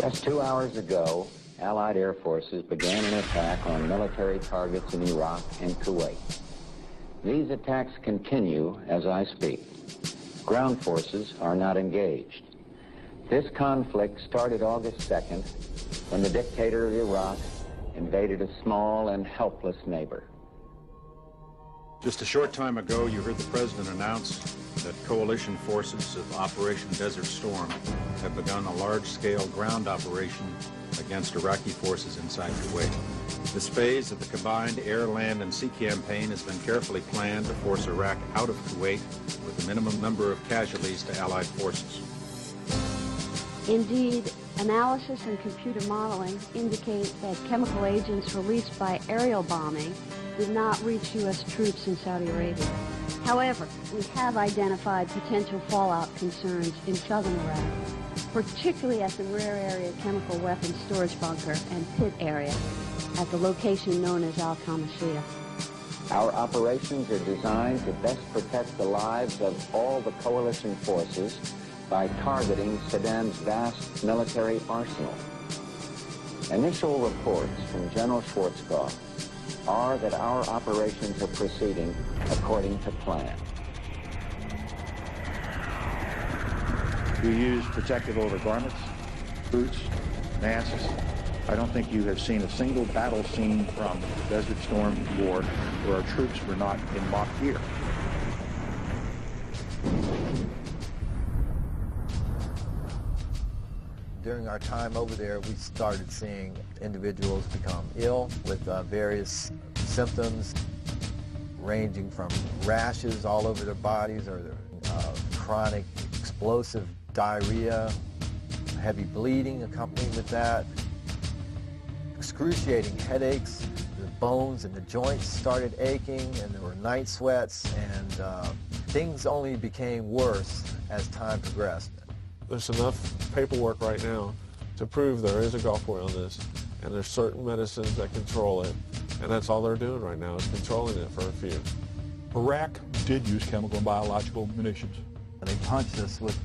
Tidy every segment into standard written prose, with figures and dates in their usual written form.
Just 2 hours ago, Allied air forces began an attack on military targets in Iraq and Kuwait. These attacks continue as I speak. Ground forces are not engaged. This conflict started August 2nd when the dictator of Iraq invaded a small and helpless neighbor. Just a short time ago, you heard the president announce that coalition forces of Operation Desert Storm have begun a large-scale ground operation against Iraqi forces inside Kuwait. This phase of the combined air, land, and sea campaign has been carefully planned to force Iraq out of Kuwait with the minimum number of casualties to Allied forces. Indeed, analysis and computer modeling indicate that chemical agents released by aerial bombing did not reach U.S. troops in Saudi Arabia. However, we have identified potential fallout concerns in southern Iraq, particularly at the rear area chemical weapons storage bunker and pit area at the location known as Al-Qamashiyah. Our operations are designed to best protect the lives of all the coalition forces by targeting Saddam's vast military arsenal. Initial reports from General Schwarzkopf are that our operations are proceeding according to plan. We use protective overgarments, boots, masks. I don't think you have seen a single battle scene from Desert Storm War where our troops were not in mock gear. During our time over there, we started seeing individuals become ill with various symptoms ranging from rashes all over their bodies or chronic explosive diarrhea, heavy bleeding accompanied with that, excruciating headaches, the bones and the joints started aching, and there were night sweats, and things only became worse as time progressed. There's enough paperwork right now to prove there is a Gulf War illness, and there's certain medicines that control it, and that's all they're doing right now is controlling it for a few. Iraq did use chemical and biological munitions. They punched us with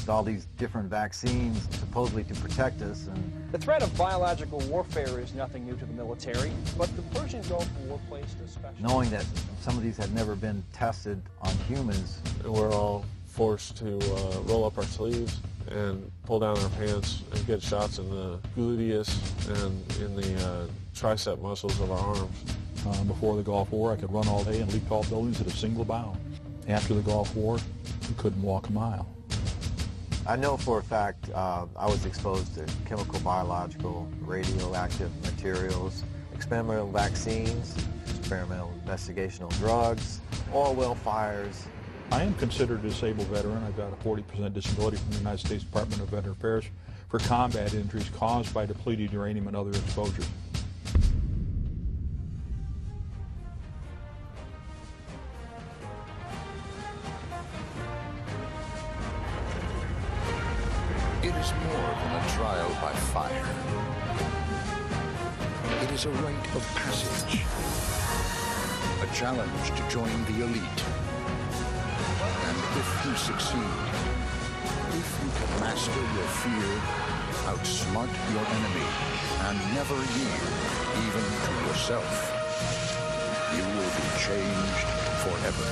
all these different vaccines supposedly to protect us. And the threat of biological warfare is nothing new to the military, but the Persian Gulf War placed a special... Knowing that some of these had never been tested on humans. We're all forced to roll up our sleeves and pull down our pants and get shots in the gluteus and in the tricep muscles of our arms. Before the Gulf War, I could run all day and leap tall buildings at a single bound. After the Gulf War, you couldn't walk a mile. I know for a fact I was exposed to chemical, biological, radioactive materials, experimental vaccines, experimental investigational drugs, oil well fires. I am considered a disabled veteran. I've got a 40% disability from the United States Department of Veteran Affairs for combat injuries caused by depleted uranium and other exposures. It is more than a trial by fire. It is a rite of passage, a challenge to join the elite. And if you succeed, if you can master your fear, outsmart your enemy, and never yield even to yourself, you will be changed forever.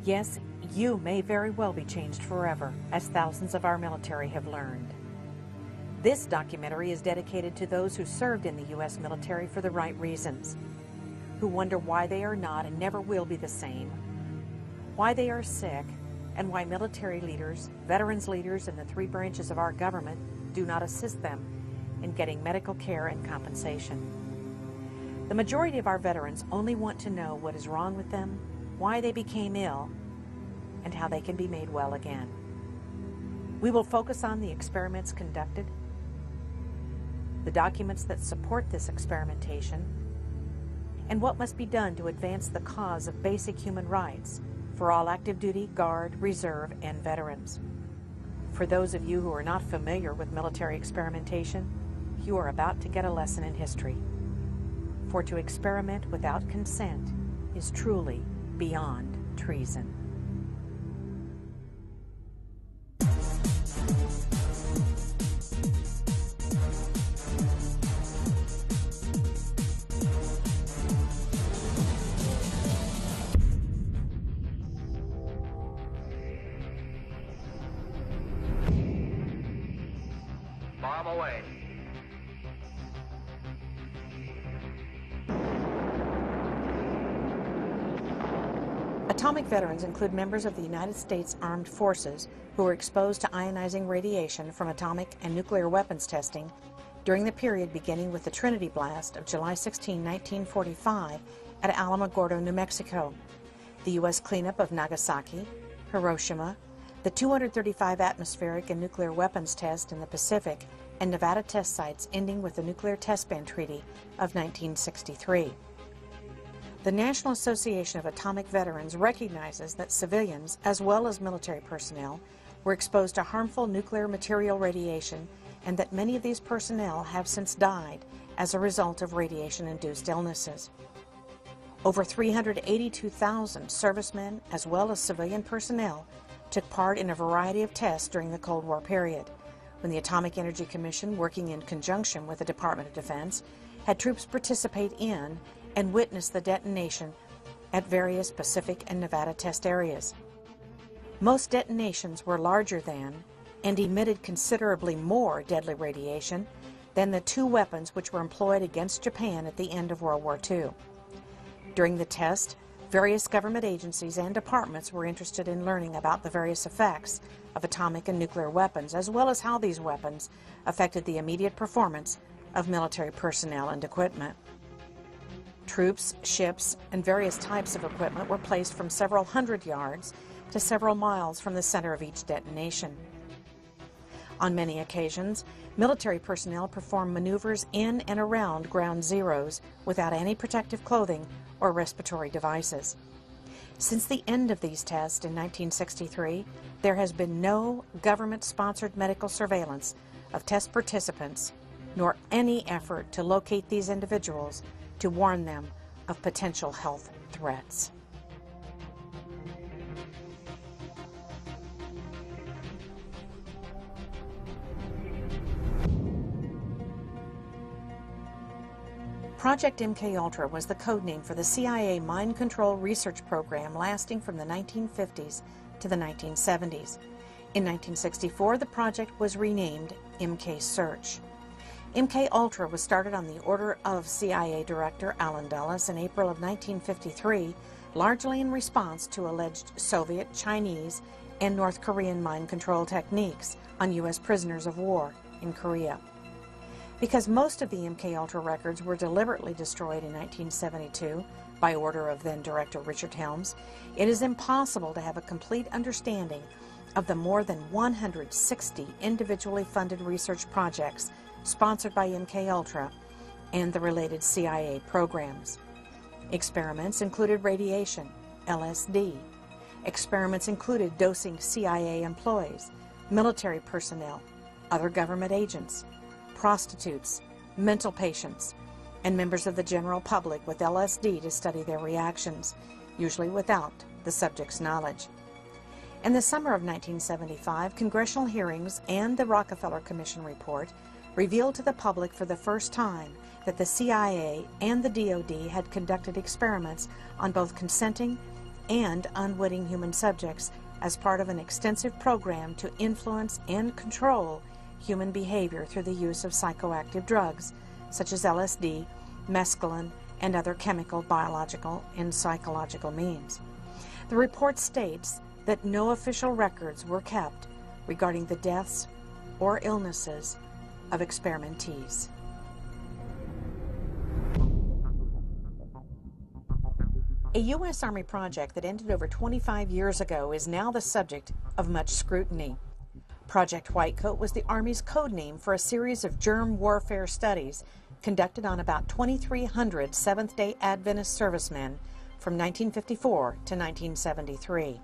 Yes, you may very well be changed forever, as thousands of our military have learned. This documentary is dedicated to those who served in the U.S. military for the right reasons, who wonder why they are not and never will be the same, why they are sick, and why military leaders, veterans leaders, and the three branches of our government do not assist them in getting medical care and compensation. The majority of our veterans only want to know what is wrong with them, why they became ill, and how they can be made well again. We will focus on the experiments conducted, the documents that support this experimentation, and what must be done to advance the cause of basic human rights for all active duty, guard, reserve, and veterans. For those of you who are not familiar with military experimentation, you are about to get a lesson in history. For to experiment without consent is truly beyond treason. Bomb away. Atomic veterans include members of the United States Armed Forces who were exposed to ionizing radiation from atomic and nuclear weapons testing during the period beginning with the Trinity blast of July 16, 1945 at Alamogordo, New Mexico, the U.S. cleanup of Nagasaki, Hiroshima, the 235 atmospheric and nuclear weapons test in the Pacific, and Nevada test sites ending with the Nuclear Test Ban Treaty of 1963. The National Association of Atomic Veterans recognizes that civilians, as well as military personnel, were exposed to harmful nuclear material radiation, and that many of these personnel have since died as a result of radiation-induced illnesses. Over 382,000 servicemen, as well as civilian personnel, took part in a variety of tests during the Cold War period, when the Atomic Energy Commission, working in conjunction with the Department of Defense, had troops participate in and witness the detonation at various Pacific and Nevada test areas. Most detonations were larger than and emitted considerably more deadly radiation than the two weapons which were employed against Japan at the end of World War II. During the test, various government agencies and departments were interested in learning about the various effects of atomic and nuclear weapons, as well as how these weapons affected the immediate performance of military personnel and equipment. Troops, ships, and various types of equipment were placed from several hundred yards to several miles from the center of each detonation. On many occasions, military personnel performed maneuvers in and around ground zeros without any protective clothing or respiratory devices. Since the end of these tests in 1963, there has been no government-sponsored medical surveillance of test participants, nor any effort to locate these individuals to warn them of potential health threats. Project MKUltra was the code name for the CIA mind control research program lasting from the 1950s to the 1970s. In 1964, the project was renamed MK Search. MKUltra was started on the order of CIA Director Allen Dulles in April of 1953, largely in response to alleged Soviet, Chinese, and North Korean mind control techniques on U.S. prisoners of war in Korea. Because most of the MKUltra records were deliberately destroyed in 1972 by order of then-Director Richard Helms, it is impossible to have a complete understanding of the more than 160 individually funded research projects sponsored by MKUltra and the related CIA programs. Experiments included radiation, LSD. Experiments included dosing CIA employees, military personnel, other government agents, prostitutes, mental patients, and members of the general public with LSD to study their reactions, usually without the subject's knowledge. In the summer of 1975, congressional hearings and the Rockefeller Commission report revealed to the public for the first time that the CIA and the DoD had conducted experiments on both consenting and unwitting human subjects as part of an extensive program to influence and control human behavior through the use of psychoactive drugs such as LSD, mescaline, and other chemical, biological, and psychological means. The report states that no official records were kept regarding the deaths or illnesses of experimentees. A U.S. Army project that ended over 25 years ago is now the subject of much scrutiny. Project Whitecoat was the Army's code name for a series of germ warfare studies conducted on about 2,300 Seventh-day Adventist servicemen from 1954 to 1973.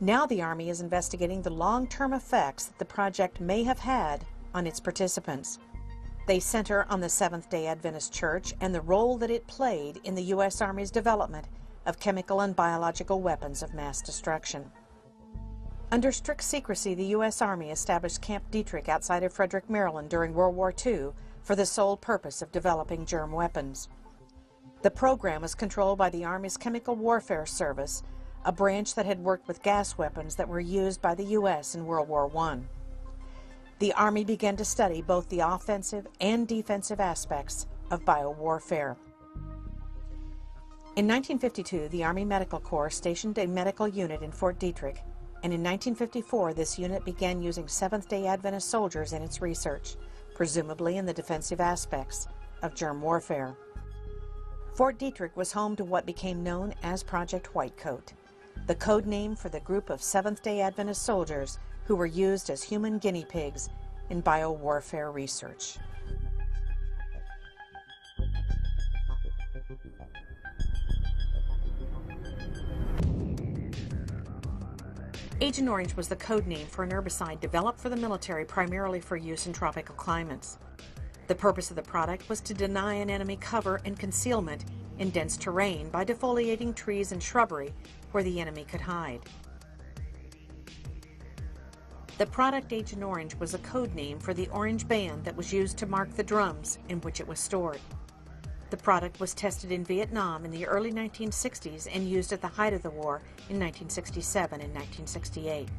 Now the Army is investigating the long-term effects that the project may have had on its participants. They center on the Seventh-day Adventist Church and the role that it played in the U.S. Army's development of chemical and biological weapons of mass destruction. Under strict secrecy, the U.S. Army established Camp Detrick outside of Frederick, Maryland during World War II for the sole purpose of developing germ weapons. The program was controlled by the Army's Chemical Warfare Service, a branch that had worked with gas weapons that were used by the U.S. in World War I. the Army began to study both the offensive and defensive aspects of biowarfare. In 1952, the Army Medical Corps stationed a medical unit in Fort Detrick, and in 1954, this unit began using Seventh-day Adventist soldiers in its research, presumably in the defensive aspects of germ warfare. Fort Detrick was home to what became known as Project Whitecoat, the code name for the group of Seventh-day Adventist soldiers who were used as human guinea pigs in biowarfare research. Agent Orange was the code name for an herbicide developed for the military primarily for use in tropical climates. The purpose of the product was to deny an enemy cover and concealment in dense terrain by defoliating trees and shrubbery where the enemy could hide. The product Agent Orange was a code name for the orange band that was used to mark the drums in which it was stored. The product was tested in Vietnam in the early 1960s and used at the height of the war in 1967 and 1968.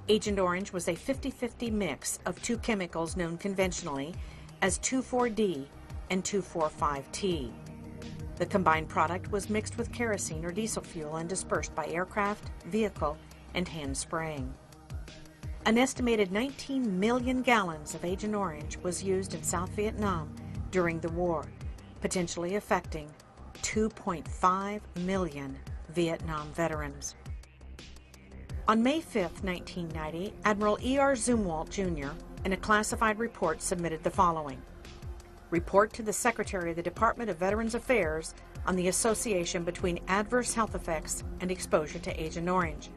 Agent Orange was a 50-50 mix of two chemicals known conventionally as 2,4-D and 2,4,5-T. The combined product was mixed with kerosene or diesel fuel and dispersed by aircraft, vehicle, and hand spraying. An estimated 19 million gallons of Agent Orange was used in South Vietnam during the war, potentially affecting 2.5 million Vietnam veterans. On May 5, 1990, Admiral E.R. Zumwalt, Jr., in a classified report submitted the following: Report to the Secretary of the Department of Veterans Affairs on the association between adverse health effects and exposure to Agent Orange.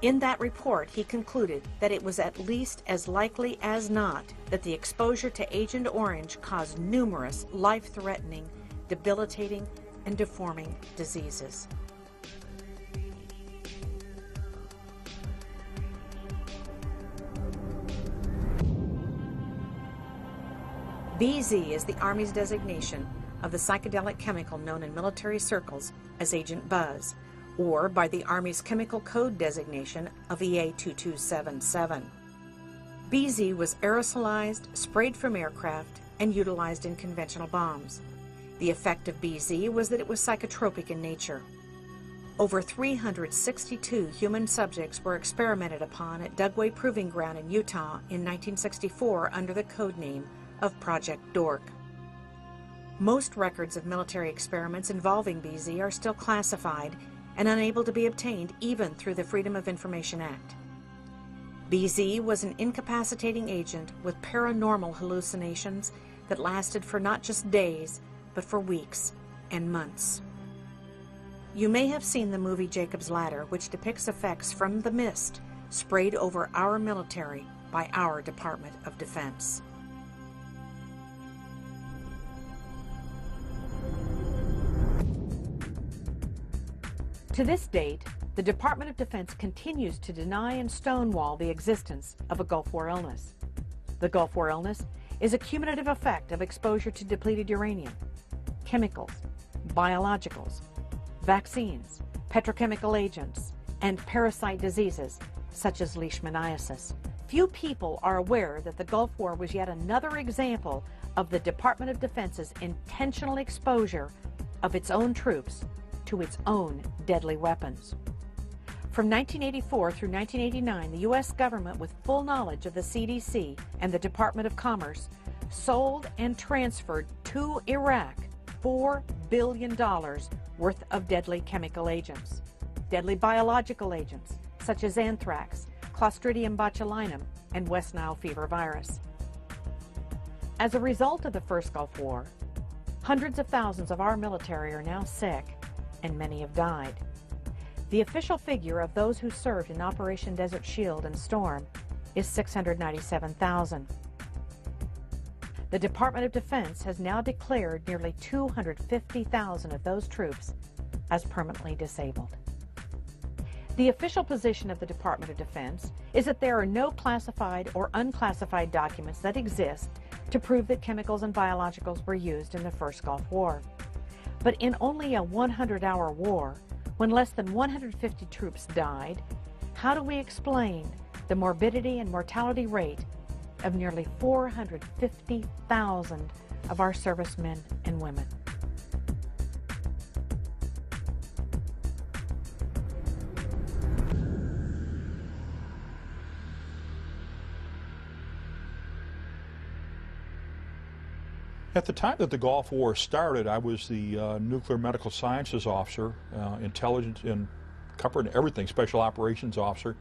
In that report, he concluded that it was at least as likely as not that the exposure to Agent Orange caused numerous life-threatening, debilitating, and deforming diseases. BZ is the Army's designation of the psychedelic chemical known in military circles as Agent Buzz, or by the Army's chemical code designation of EA-2277. BZ was aerosolized, sprayed from aircraft, and utilized in conventional bombs. The effect of BZ was that it was psychotropic in nature. Over 362 human subjects were experimented upon at Dugway Proving Ground in Utah in 1964 under the code name of Project Dork. Most records of military experiments involving BZ are still classified and unable to be obtained even through the Freedom of Information Act. BZ was an incapacitating agent with paranormal hallucinations that lasted for not just days, but for weeks and months. You may have seen the movie Jacob's Ladder, which depicts effects from the mist sprayed over our military by our Department of Defense. To this date, the Department of Defense continues to deny and stonewall the existence of a Gulf War illness. The Gulf War illness is a cumulative effect of exposure to depleted uranium, chemicals, biologicals, vaccines, petrochemical agents, and parasite diseases such as leishmaniasis. Few people are aware that the Gulf War was yet another example of the Department of Defense's intentional exposure of its own troops to its own deadly weapons. From 1984 through 1989, the U.S. government, with full knowledge of the CDC and the Department of Commerce, sold and transferred to Iraq $4 billion worth of deadly chemical agents, deadly biological agents such as anthrax, Clostridium botulinum, and West Nile fever virus. As a result of the first Gulf War, hundreds of thousands of our military are now sick, and many have died. The official figure of those who served in Operation Desert Shield and Storm is 697,000. The Department of Defense has now declared nearly 250,000 of those troops as permanently disabled. The official position of the Department of Defense is that there are no classified or unclassified documents that exist to prove that chemicals and biologicals were used in the first Gulf War. But in only a 100-hour war, when less than 150 troops died, how do we explain the morbidity and mortality rate of nearly 450,000 of our servicemen and women. At the time that the Gulf War started, I was the nuclear medical sciences officer, intelligence and covered everything, special operations officer,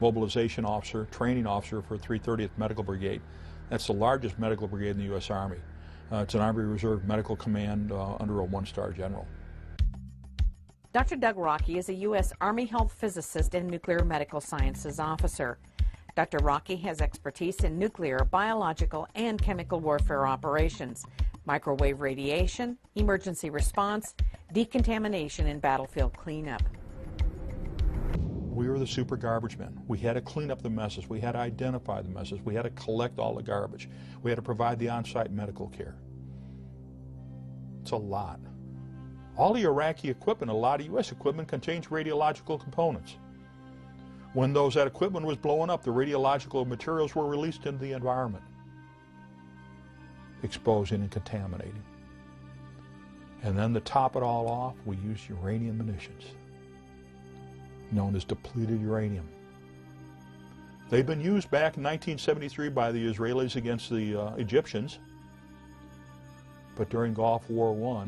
mobilization officer, training officer for 330th Medical Brigade. That's the largest medical brigade in the U.S. Army. It's an Army Reserve Medical Command under a one-star general. Dr. Doug Rocky is a U.S. Army Health Physicist and Nuclear Medical Sciences Officer. Dr. Rocky has expertise in nuclear, biological, and chemical warfare operations, microwave radiation, emergency response, decontamination, and battlefield cleanup. We were the super garbage men. We had to clean up the messes. We had to identify the messes. We had to collect all the garbage. We had to provide the on-site medical care. It's a lot. All the Iraqi equipment, a lot of U.S. equipment, contains radiological components. When that equipment was blowing up, the radiological materials were released into the environment, exposing and contaminating. And then to top it all off, we used uranium munitions, known as depleted uranium. They've been used back in 1973 by the Israelis against the Egyptians, but during Gulf War I,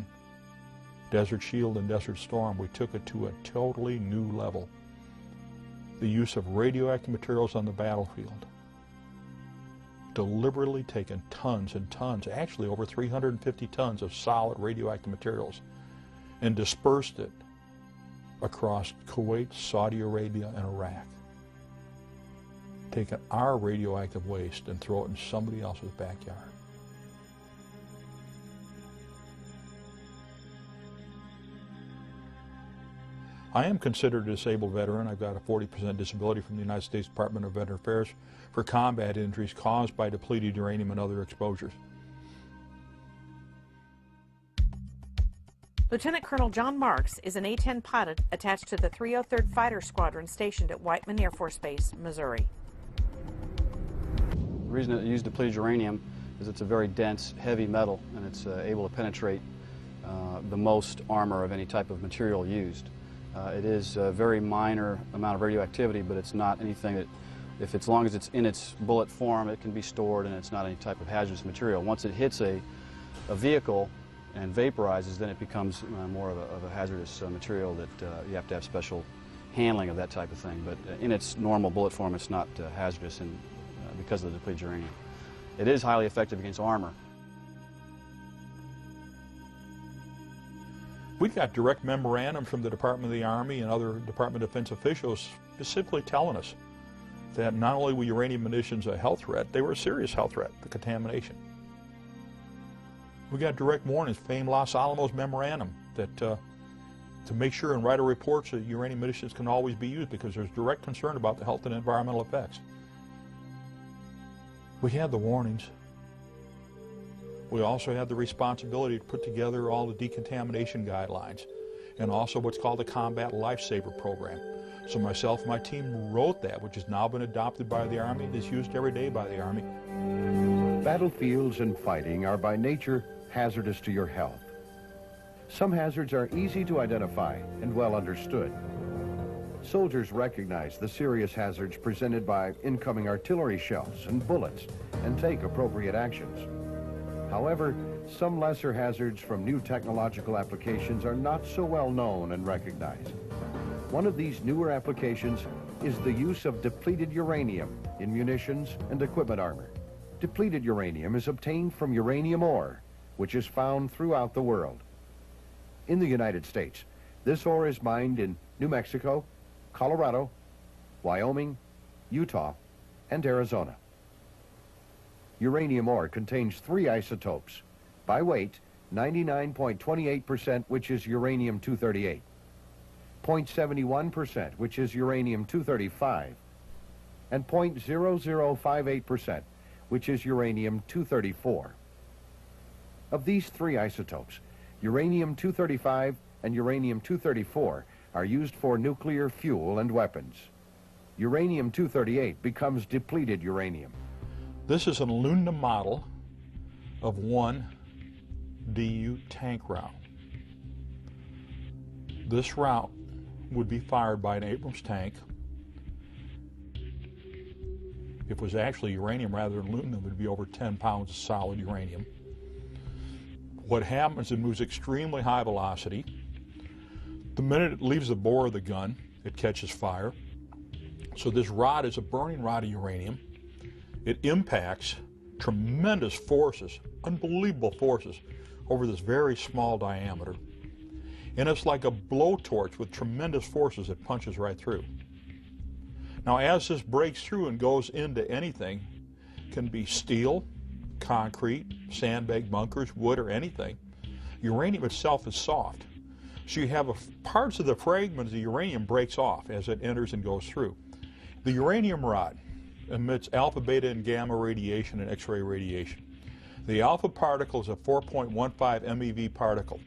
Desert Shield and Desert Storm, we took it to a totally new level. The use of radioactive materials on the battlefield. Deliberately taken tons and tons, actually over 350 tons of solid radioactive materials, and dispersed it across Kuwait, Saudi Arabia, and Iraq. Taking our radioactive waste and throw it in somebody else's backyard. I am considered a disabled veteran. I've got a 40% disability from the United States Department of Veteran Affairs for combat injuries caused by depleted uranium and other exposures. Lieutenant Colonel John Marks is an A-10 pilot attached to the 303rd Fighter Squadron stationed at Whiteman Air Force Base, Missouri. The reason it used depleted uranium is it's a very dense, heavy metal, and it's able to penetrate the most armor of any type of material used. It is a very minor amount of radioactivity, but it's not anything that, as long as it's in its bullet form, it can be stored, and it's not any type of hazardous material. Once it hits a vehicle and vaporizes, then it becomes more of a hazardous material that you have to have special handling of that type of thing. But in its normal bullet form, it's not hazardous because of the depleted uranium. It is highly effective against armor. We got direct memorandum from the Department of the Army and other Department of Defense officials specifically telling us that not only were uranium munitions a health threat, they were a serious health threat, the contamination. We got direct warnings, famed Los Alamos memorandum, that to make sure and write a report that uranium munitions can always be used because there's direct concern about the health and environmental effects. We had the warnings. We also had the responsibility to put together all the decontamination guidelines and also what's called the Combat Lifesaver Program. So myself and my team wrote that, which has now been adopted by the Army and is used every day by the Army. Battlefields and fighting are by nature hazardous to your health. Some hazards are easy to identify and well understood. Soldiers recognize the serious hazards presented by incoming artillery shells and bullets and take appropriate actions. However, some lesser hazards from new technological applications are not so well known and recognized. One of these newer applications is the use of depleted uranium in munitions and equipment armor. Depleted uranium is obtained from uranium ore, which is found throughout the world. In the United States, this ore is mined in New Mexico, Colorado, Wyoming, Utah, and Arizona. Uranium ore contains 3 isotopes. By weight, 99.28%, which is uranium-238, 0.71%, which is uranium-235, and 0.0058%, which is uranium-234. Of these 3 isotopes, uranium-235 and uranium-234 are used for nuclear fuel and weapons. Uranium-238 becomes depleted uranium. This is an aluminum model of one DU tank round. This round would be fired by an Abrams tank. If it was actually uranium rather than aluminum, it would be over 10 pounds of solid uranium. What happens, it moves extremely high velocity. The minute it leaves the bore of the gun, it catches fire. So this rod is a burning rod of uranium. It impacts tremendous forces, unbelievable forces, over this very small diameter. And it's like a blowtorch with tremendous forces that punches right through. Now, as this breaks through and goes into anything, it can be steel, concrete, sandbag bunkers, wood, or anything. Uranium itself is soft. So you have parts of the fragments of uranium breaks off as it enters and goes through. The uranium rod emits alpha, beta, and gamma radiation and X-ray radiation. The alpha particle is a 4.15 MeV particle.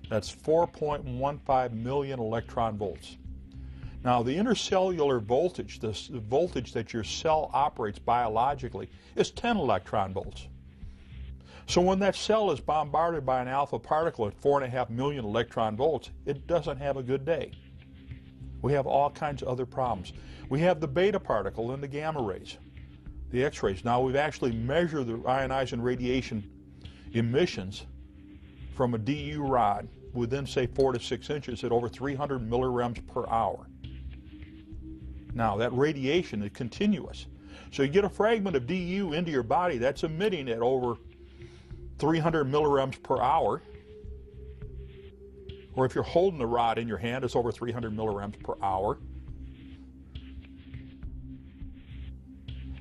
That's 4.15 million electron volts. Now, the intercellular voltage, the voltage that your cell operates biologically, is 10 electron volts. So when that cell is bombarded by an alpha particle at 4.5 million electron volts, it doesn't have a good day. We have all kinds of other problems. We have the beta particle and the gamma rays, the X-rays. Now, we've actually measured the ionizing radiation emissions from a DU rod within, say, 4 to 6 inches at over 300 millirems per hour. Now, that radiation is continuous. So you get a fragment of DU into your body that's emitting at over 300 millirems per hour. Or if you're holding the rod in your hand, it's over 300 millirems per hour.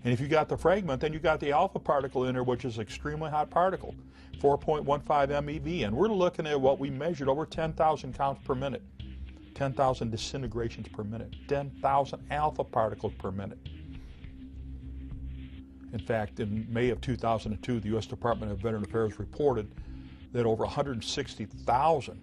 And if you got the fragment, then you got the alpha particle in there, which is an extremely hot particle, 4.15 MeV. And we're looking at what we measured over 10,000 counts per minute, 10,000 disintegrations per minute, 10,000 alpha particles per minute. In fact, in May of 2002, the U.S. Department of Veteran Affairs reported that over 160,000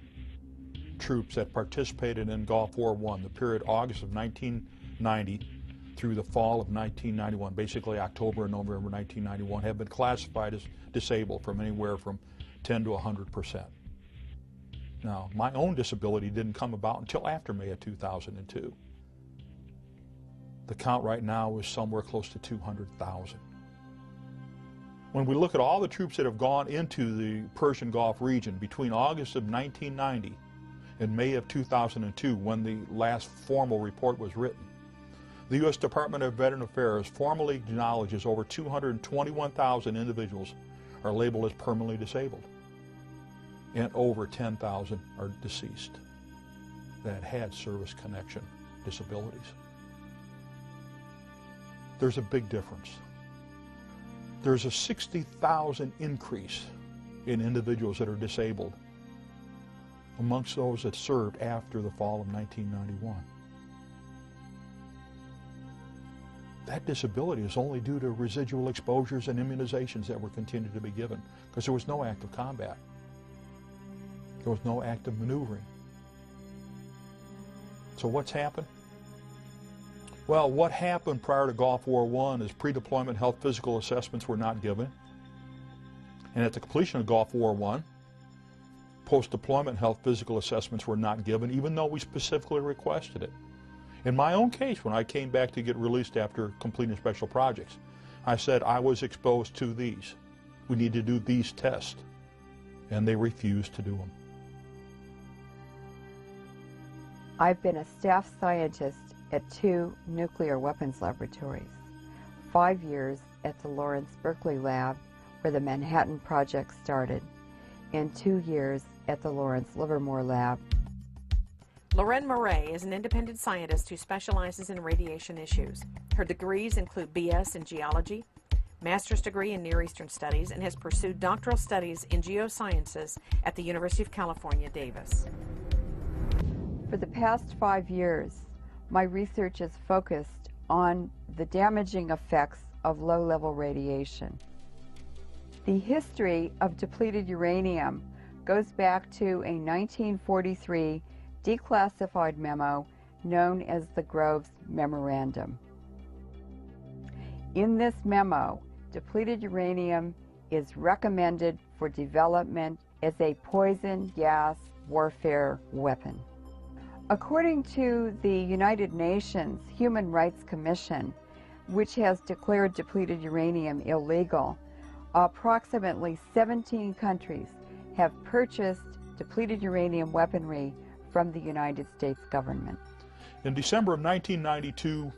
troops that participated in Gulf War I, the period August of 1990 through the fall of 1991, basically October and November 1991, have been classified as disabled from anywhere from 10 to 100%. Now, my own disability didn't come about until after May of 2002. The count right now is somewhere close to 200,000. When we look at all the troops that have gone into the Persian Gulf region between August of 1990 and May of 2002, when the last formal report was written, the U.S. Department of Veteran Affairs formally acknowledges over 221,000 individuals are labeled as permanently disabled, and over 10,000 are deceased that had service connection disabilities. There's a big difference. There's a 60,000 increase in individuals that are disabled amongst those that served after the fall of 1991. That disability is only due to residual exposures and immunizations that were continued to be given, because there was no active combat. There was no active maneuvering. So what's happened? Well, what happened prior to Gulf War I is pre-deployment health physical assessments were not given. And at the completion of Gulf War I, post-deployment health physical assessments were not given, even though we specifically requested it. In my own case, when I came back to get released after completing special projects, I said I was exposed to these. We need to do these tests. And they refused to do them. I've been a staff scientist at 2 nuclear weapons laboratories, 5 years at the Lawrence Berkeley Lab, where the Manhattan Project started, and 2 years at the Lawrence Livermore Lab. Lorraine Murray is an independent scientist who specializes in radiation issues. Her degrees include BS in geology, master's degree in Near Eastern Studies, and has pursued doctoral studies in geosciences at the University of California, Davis. For the past 5 years, my research is focused on the damaging effects of low-level radiation. The history of depleted uranium goes back to a 1943 declassified memo known as the Groves Memorandum. In this memo, depleted uranium is recommended for development as a poison gas warfare weapon. According to the United Nations Human Rights Commission, which has declared depleted uranium illegal, approximately 17 countries have purchased depleted uranium weaponry from the United States government. In December of 1992,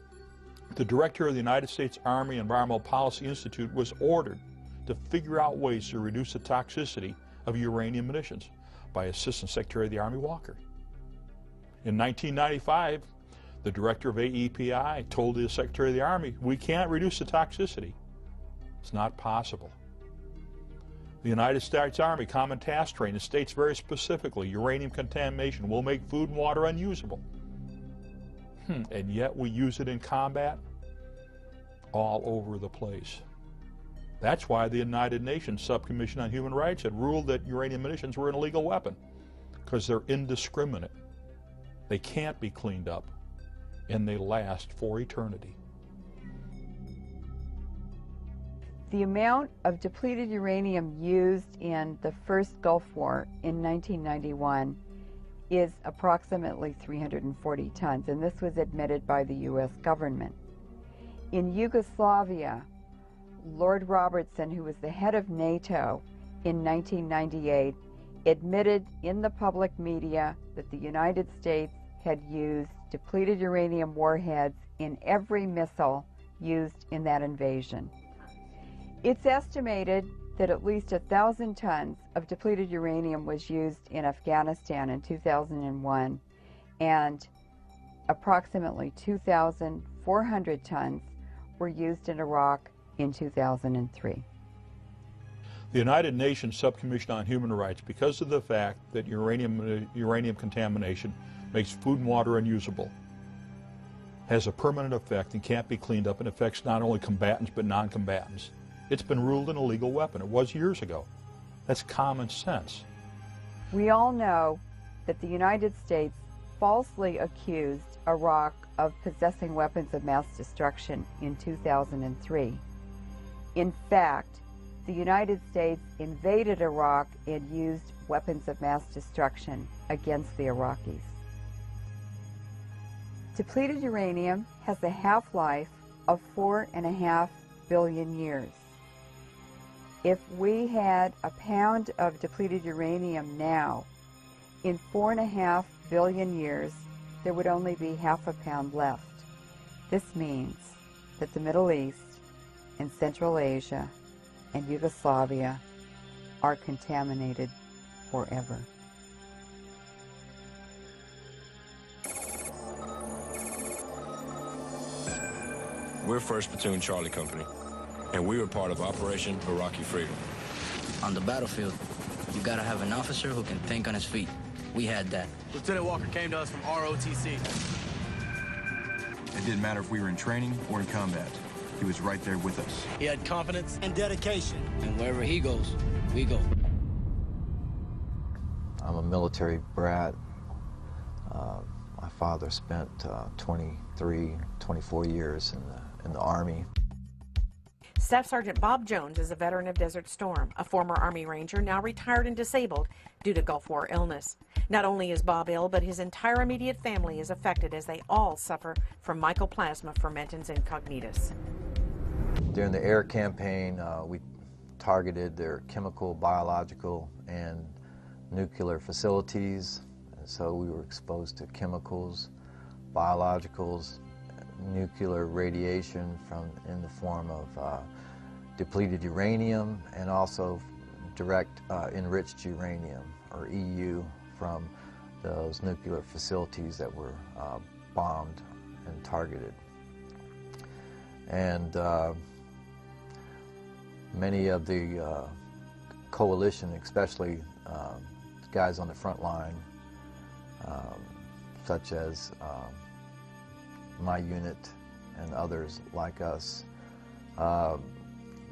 the director of the United States Army Environmental Policy Institute was ordered to figure out ways to reduce the toxicity of uranium munitions by Assistant Secretary of the Army Walker. In 1995, the director of AEPI told the Secretary of the Army, "We can't reduce the toxicity. It's not possible." The United States Army Common Task Training states very specifically, uranium contamination will make food and water unusable. And yet we use it in combat all over the place. That's why the United Nations Subcommission on Human Rights had ruled that uranium munitions were an illegal weapon, because they're indiscriminate. They can't be cleaned up, and they last for eternity. The amount of depleted uranium used in the first Gulf War in 1991 is approximately 340 tons, and this was admitted by the U.S. government. In Yugoslavia, Lord Robertson, who was the head of NATO in 1998, admitted in the public media that the United States had used depleted uranium warheads in every missile used in that invasion. It's estimated that at least 1,000 tons of depleted uranium was used in Afghanistan in 2001, and approximately 2,400 tons were used in Iraq in 2003. The United Nations Subcommission on Human Rights, because of the fact that uranium contamination makes food and water unusable, has a permanent effect and can't be cleaned up, and affects not only combatants but non-combatants. It's been ruled an illegal weapon. It was years ago. That's common sense. We all know that the United States falsely accused Iraq of possessing weapons of mass destruction in 2003. In fact, the United States invaded Iraq and used weapons of mass destruction against the Iraqis. Depleted uranium has a half-life of 4.5 billion years. If we had a pound of depleted uranium now, in 4.5 billion years, there would only be half a pound left. This means that the Middle East and Central Asia and Yugoslavia are contaminated forever. We're 1st Platoon Charlie Company, and we were part of Operation Iraqi Freedom. On the battlefield, you gotta have an officer who can think on his feet. We had that. Lieutenant Walker came to us from ROTC. It didn't matter if we were in training or in combat. He was right there with us. He had confidence and dedication. And wherever he goes, we go. I'm a military brat. My father spent 24 years in the Army. Staff Sergeant Bob Jones is a veteran of Desert Storm, a former Army Ranger now retired and disabled due to Gulf War illness. Not only is Bob ill, but his entire immediate family is affected as they all suffer from mycoplasma fermentans incognitus. During the air campaign, we targeted their chemical, biological, and nuclear facilities. And so we were exposed to chemicals, biologicals, nuclear radiation in the form of depleted uranium, and also direct enriched uranium, or EU, from those nuclear facilities that were bombed and targeted. And many of the coalition, especially guys on the front line, such as my unit and others like us,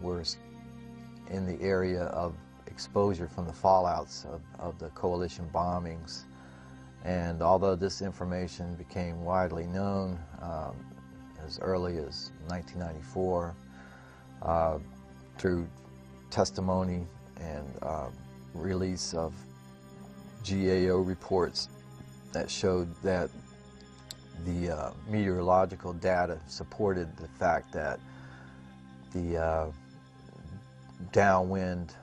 were in the area of exposure from the fallouts of the coalition bombings. And although this information became widely known as early as 1994, through testimony and release of GAO reports that showed that the meteorological data supported the fact that the downwind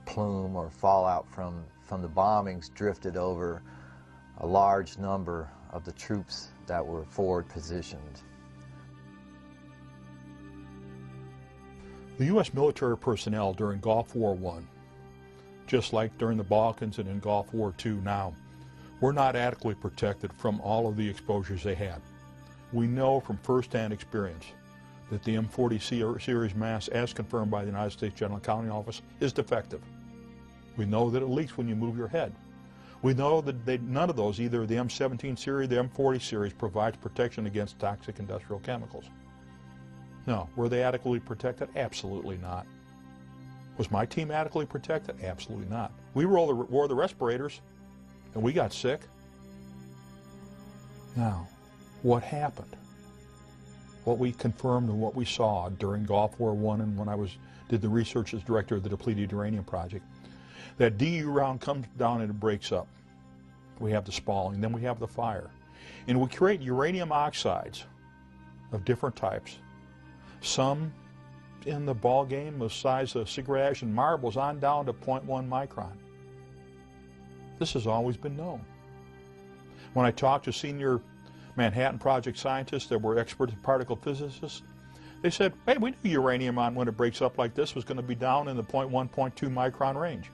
plume or fallout from the bombings drifted over a large number of the troops that were forward positioned. The U.S. military personnel during Gulf War I, just like during the Balkans and in Gulf War II now, were not adequately protected from all of the exposures they had. We know from first-hand experience that the M40 series mass, as confirmed by the United States General Accounting Office, is defective. We know that it leaks when you move your head. We know that none of those, either the M17 series or the M40 series, provides protection against toxic industrial chemicals. No. Were they adequately protected? Absolutely not. Was my team adequately protected? Absolutely not. We wore the respirators, and we got sick. Now, what happened? What we confirmed and what we saw during Gulf War I and when I did the research as director of the Depleted Uranium Project, that DU round comes down and it breaks up. We have the spalling, then we have the fire. And we create uranium oxides of different types. Some in the ball game the size of cigarette ash and marbles on down to 0.1 micron. This has always been known. When I talked to senior Manhattan Project scientists that were experts in particle physicists, they said, hey, we knew uranium when it breaks up like this was going to be down in the 0.1, 0.2 micron range.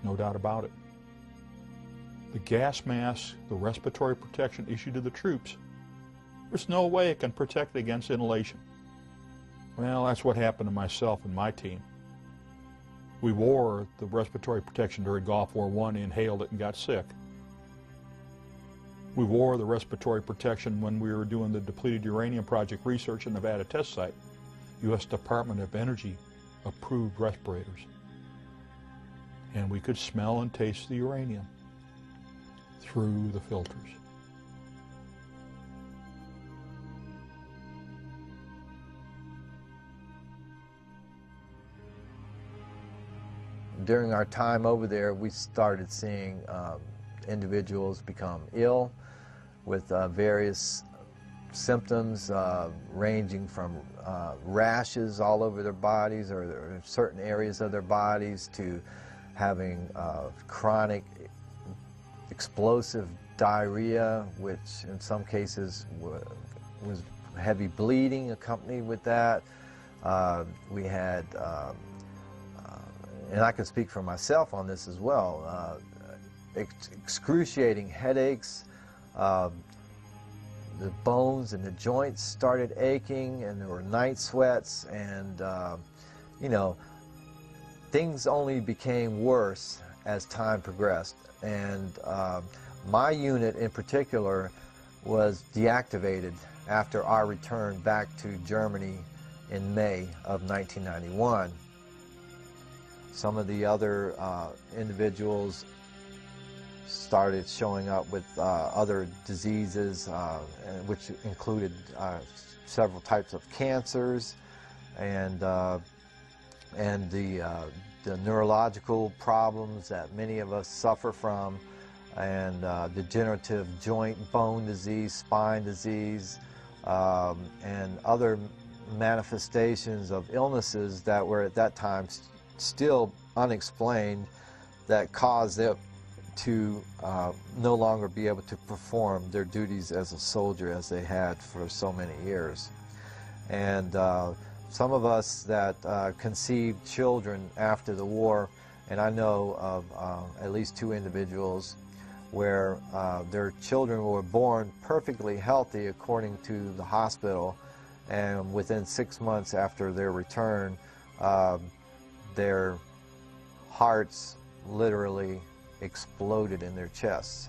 No doubt about it. The gas mask, the respiratory protection issued to the troops, there's no way it can protect against inhalation. Well, that's what happened to myself and my team. We wore the respiratory protection during Gulf War I, inhaled it, and got sick. We wore the respiratory protection when we were doing the Depleted Uranium Project research in Nevada test site. U.S. Department of Energy approved respirators. And we could smell and taste the uranium through the filters. During our time over there, we started seeing individuals become ill with various symptoms ranging from rashes all over their bodies or certain areas of their bodies to having chronic explosive diarrhea, which in some cases was heavy bleeding accompanied with that. We had, and I can speak for myself on this as well, excruciating headaches. The bones and the joints started aching, and there were night sweats, and you know, things only became worse as time progressed. And my unit in particular was deactivated after our return back to Germany in May of 1991. Some of the other individuals started showing up with other diseases, which included several types of cancers, and the neurological problems that many of us suffer from, and degenerative joint bone disease, spine disease, and other manifestations of illnesses that were at that time still unexplained, that caused them to no longer be able to perform their duties as a soldier as they had for so many years. And some of us that conceived children after the war, and I know of at least 2 individuals where their children were born perfectly healthy according to the hospital, and within 6 months after their return, their hearts literally exploded in their chests.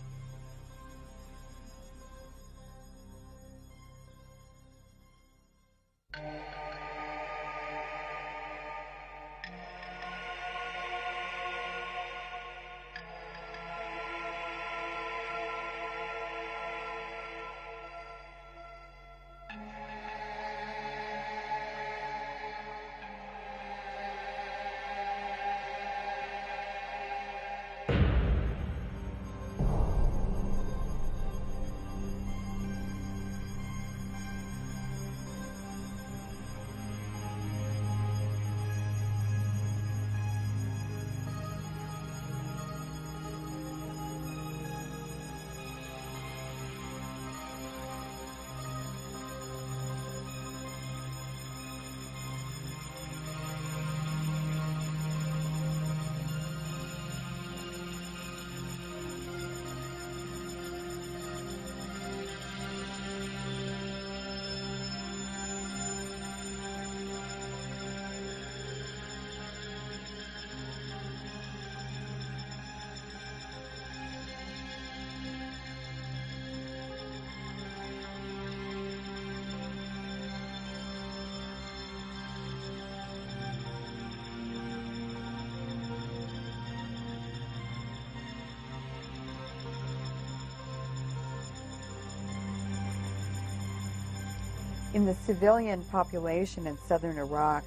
In the civilian population in southern Iraq,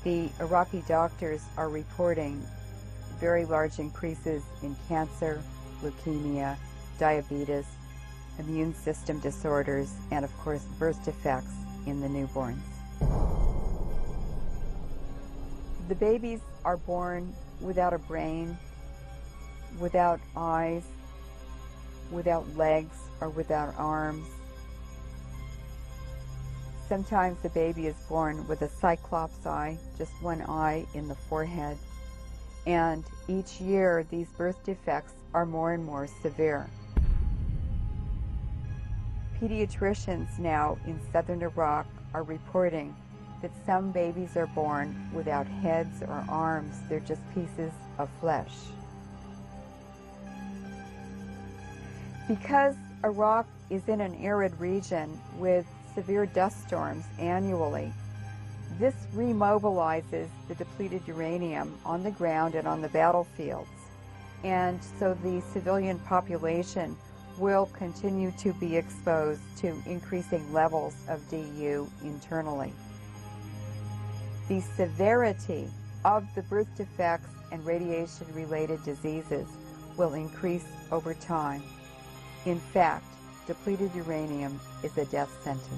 the Iraqi doctors are reporting very large increases in cancer, leukemia, diabetes, immune system disorders, and of course birth defects in the newborns. The babies are born without a brain, without eyes, without legs, or without arms. Sometimes the baby is born with a cyclops eye, just one eye in the forehead. And each year, these birth defects are more and more severe. Pediatricians now in southern Iraq are reporting that some babies are born without heads or arms. They're just pieces of flesh. Because Iraq is in an arid region with severe dust storms annually, this remobilizes the depleted uranium on the ground and on the battlefields. And so the civilian population will continue to be exposed to increasing levels of DU internally. The severity of the birth defects and radiation-related diseases will increase over time. In fact, depleted uranium is a death sentence.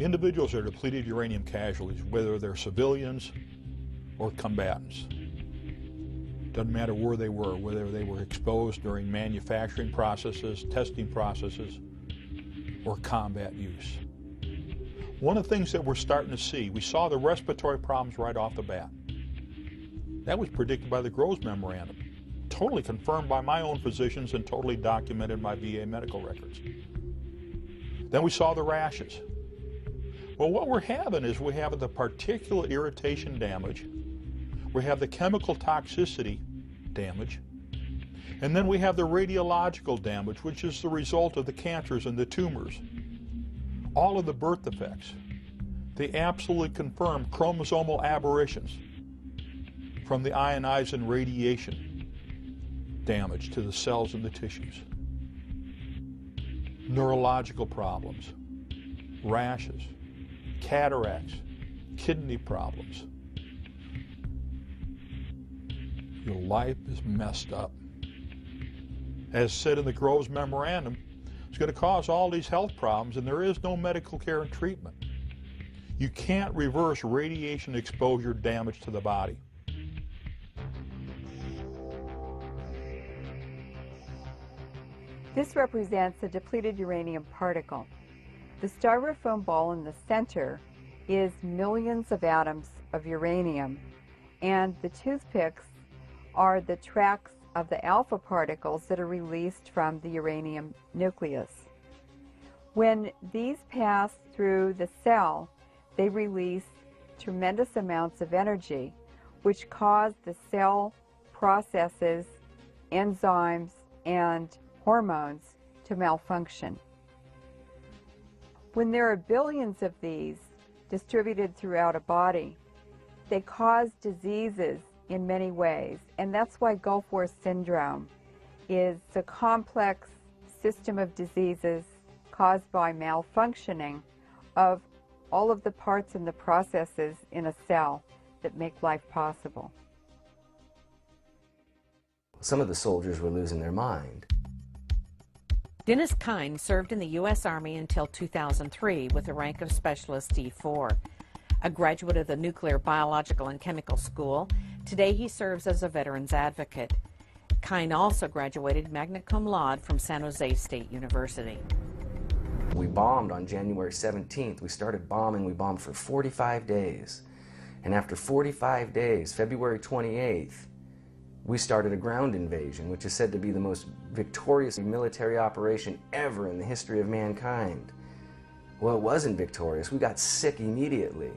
Individuals are depleted uranium casualties, whether they're civilians or combatants. Doesn't matter where they were, whether they were exposed during manufacturing processes, testing processes, or combat use. One of the things that we're starting to see, we saw the respiratory problems right off the bat. That was predicted by the Groves Memorandum, totally confirmed by my own physicians and totally documented in my VA medical records. Then we saw the rashes. Well, what we're having is we have the particulate irritation damage, we have the chemical toxicity damage, and then we have the radiological damage, which is the result of the cancers and the tumors. All of the birth defects, they absolutely confirm chromosomal aberrations from the ionizing radiation damage to the cells and the tissues. Neurological problems, rashes, cataracts, kidney problems. Your life is messed up. As said in the Groves Memorandum, it's going to cause all these health problems, and there is no medical care and treatment. You can't reverse radiation exposure damage to the body. This represents a depleted uranium particle. The styrofoam ball in the center is millions of atoms of uranium, and the toothpicks are the tracks of the alpha particles that are released from the uranium nucleus. When these pass through the cell, they release tremendous amounts of energy, which cause the cell processes, enzymes, and hormones to malfunction. When there are billions of these distributed throughout a body, they cause diseases in many ways, and that's why Gulf War syndrome is a complex system of diseases caused by malfunctioning of all of the parts and the processes in a cell that make life possible. Some of the soldiers were losing their mind. Dennis Kine served in the U.S. Army until 2003 with the rank of Specialist D4. A graduate of the Nuclear, Biological, and Chemical School, today he serves as a veterans advocate. Kine also graduated magna cum laude from San Jose State University. We bombed on January 17th. We started bombing. We bombed for 45 days. And after 45 days, February 28th, we started a ground invasion, which is said to be the most victorious military operation ever in the history of mankind. Well, it wasn't victorious. We got sick immediately.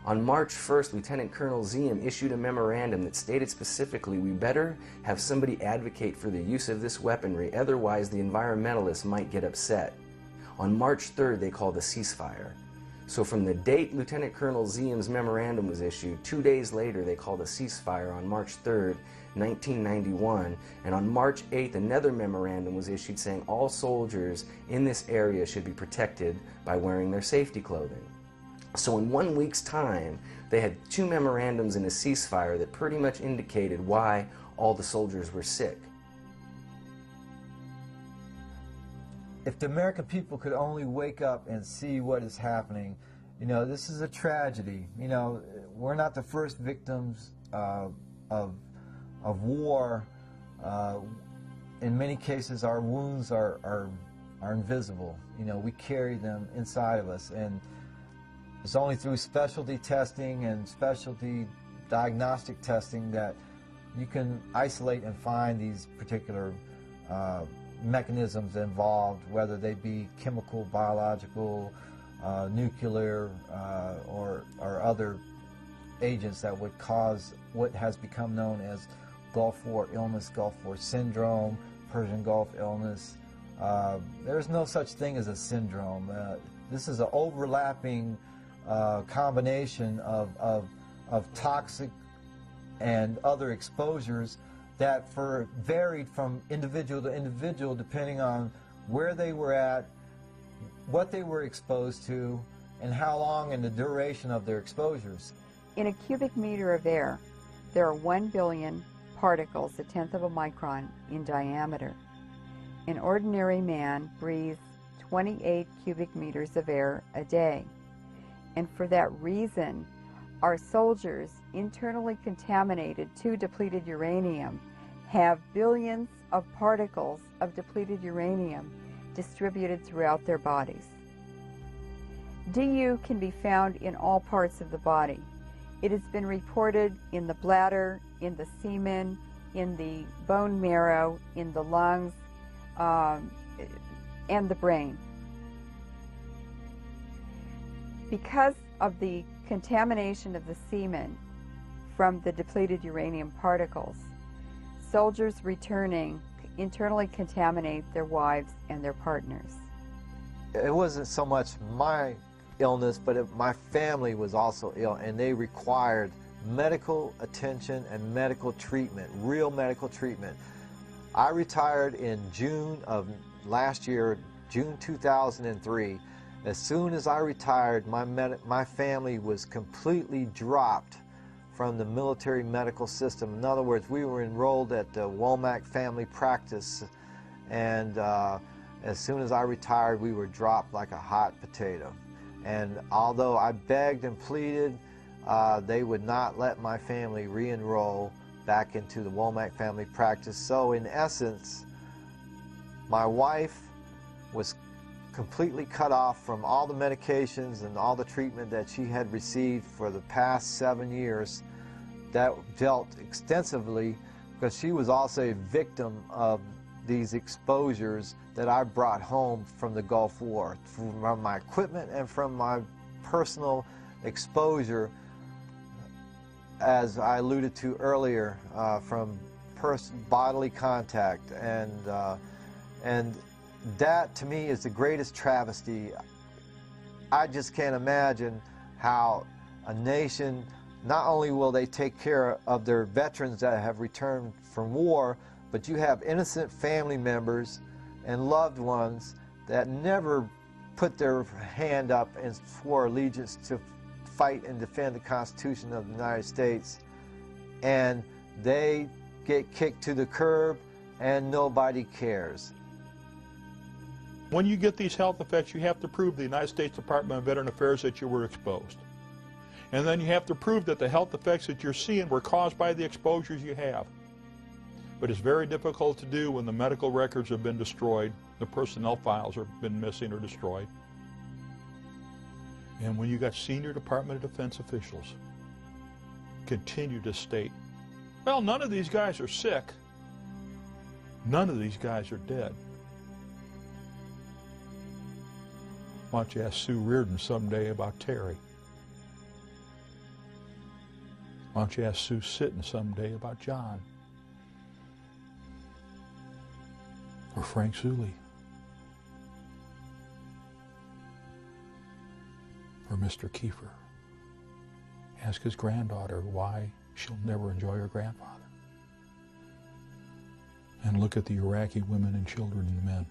On March 1st, Lieutenant Colonel Ziem issued a memorandum that stated specifically, we better have somebody advocate for the use of this weaponry, otherwise the environmentalists might get upset. On March 3rd, they called a ceasefire. So from the date Lieutenant Colonel Ziem's memorandum was issued, 2 days later they called a ceasefire on March 3rd, 1991, and on March 8th another memorandum was issued saying all soldiers in this area should be protected by wearing their safety clothing. So in 1 week's time, they had 2 memorandums and a ceasefire that pretty much indicated why all the soldiers were sick. If the American people could only wake up and see what is happening, you know, this is a tragedy. You know, we're not the first victims of war. In many cases, our wounds are invisible. You know, we carry them inside of us, and it's only through specialty testing and specialty diagnostic testing that you can isolate and find these particular mechanisms involved, whether they be chemical, biological, nuclear, or other agents that would cause what has become known as Gulf War illness, Gulf War syndrome, Persian Gulf illness. There's no such thing as a syndrome. This is an overlapping combination of toxic and other exposures that varied from individual to individual depending on where they were at, what they were exposed to, and how long and the duration of their exposures. In a cubic meter of air, there are 1 billion particles, 1/10 of a micron, in diameter. An ordinary man breathes 28 cubic meters of air a day. And for that reason, our soldiers, internally contaminated to depleted uranium, have billions of particles of depleted uranium distributed throughout their bodies. DU can be found in all parts of the body. It has been reported in the bladder, in the semen, in the bone marrow, in the lungs, and the brain. Because of the contamination of the semen from the depleted uranium particles, soldiers returning internally contaminate their wives and their partners. It wasn't so much my illness, but my family was also ill, and they required medical attention and medical treatment, real medical treatment. I retired in June of last year, June 2003. As soon as I retired, my family was completely dropped from the military medical system. In other words, we were enrolled at the Womack Family Practice, and as soon as I retired, we were dropped like a hot potato. And although I begged and pleaded, they would not let my family re-enroll back into the Womack Family Practice. So in essence, my wife was completely cut off from all the medications and all the treatment that she had received for the past 7 years that dealt extensively, because she was also a victim of these exposures that I brought home from the Gulf War, from my equipment and from my personal exposure, as I alluded to earlier, from bodily contact, and that to me is the greatest travesty. I just can't imagine how a nation, not only will they take care of their veterans that have returned from war, but you have innocent family members and loved ones that never put their hand up and swore allegiance to fight and defend the Constitution of the United States, and they get kicked to the curb and nobody cares. When you get these health effects, you have to prove to the United States Department of Veteran Affairs that you were exposed. And then you have to prove that the health effects that you're seeing were caused by the exposures you have. But it's very difficult to do when the medical records have been destroyed, the personnel files have been missing or destroyed. And when you got senior Department of Defense officials continue to state, well, none of these guys are sick. None of these guys are dead. Why don't you ask Sue Reardon someday about Terry? Why don't you ask Sue Sitten someday about John? Or Frank Zuley? Or Mr. Kiefer. Ask his granddaughter why she'll never enjoy her grandfather. And look at the Iraqi women and children and men.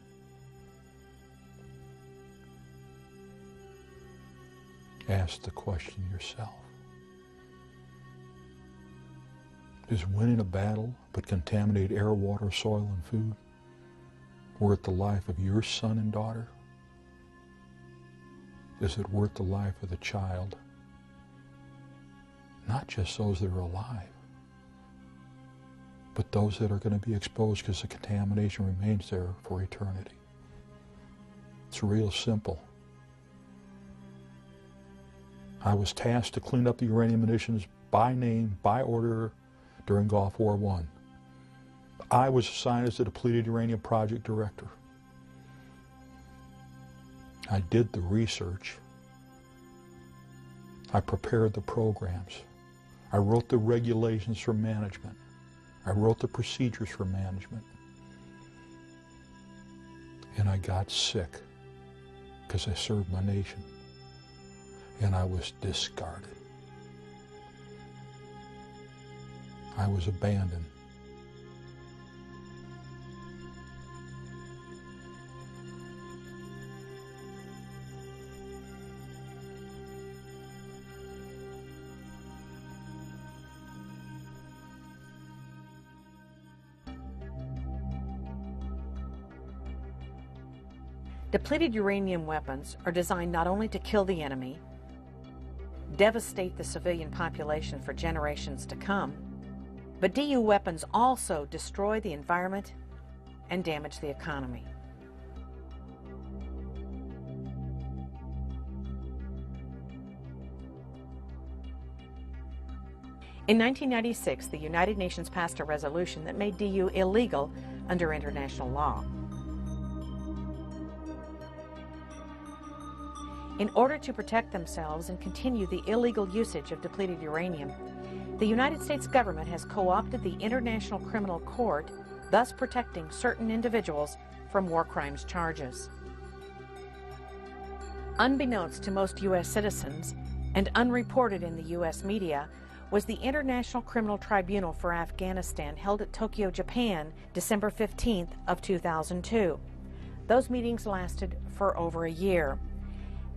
Ask the question yourself. Is winning a battle but contaminate air, water, soil, and food worth the life of your son and daughter? Is it worth the life of the child? Not just those that are alive, but those that are going to be exposed because the contamination remains there for eternity. It's real simple. I was tasked to clean up the uranium munitions by name, by order, during Gulf War I. I was assigned as the Depleted Uranium Project Director. I did the research. I prepared the programs. I wrote the regulations for management. I wrote the procedures for management. And I got sick because I served my nation. And I was discarded. I was abandoned. Depleted uranium weapons are designed not only to kill the enemy, devastate the civilian population for generations to come, but DU weapons also destroy the environment and damage the economy. In 1996, the United Nations passed a resolution that made DU illegal under international law. In order to protect themselves and continue the illegal usage of depleted uranium, the United States government has co-opted the International Criminal Court, thus protecting certain individuals from war crimes charges. Unbeknownst to most U.S. citizens and unreported in the U.S. media was the International Criminal Tribunal for Afghanistan held at Tokyo, Japan, December 15th of 2002. Those meetings lasted for over a year.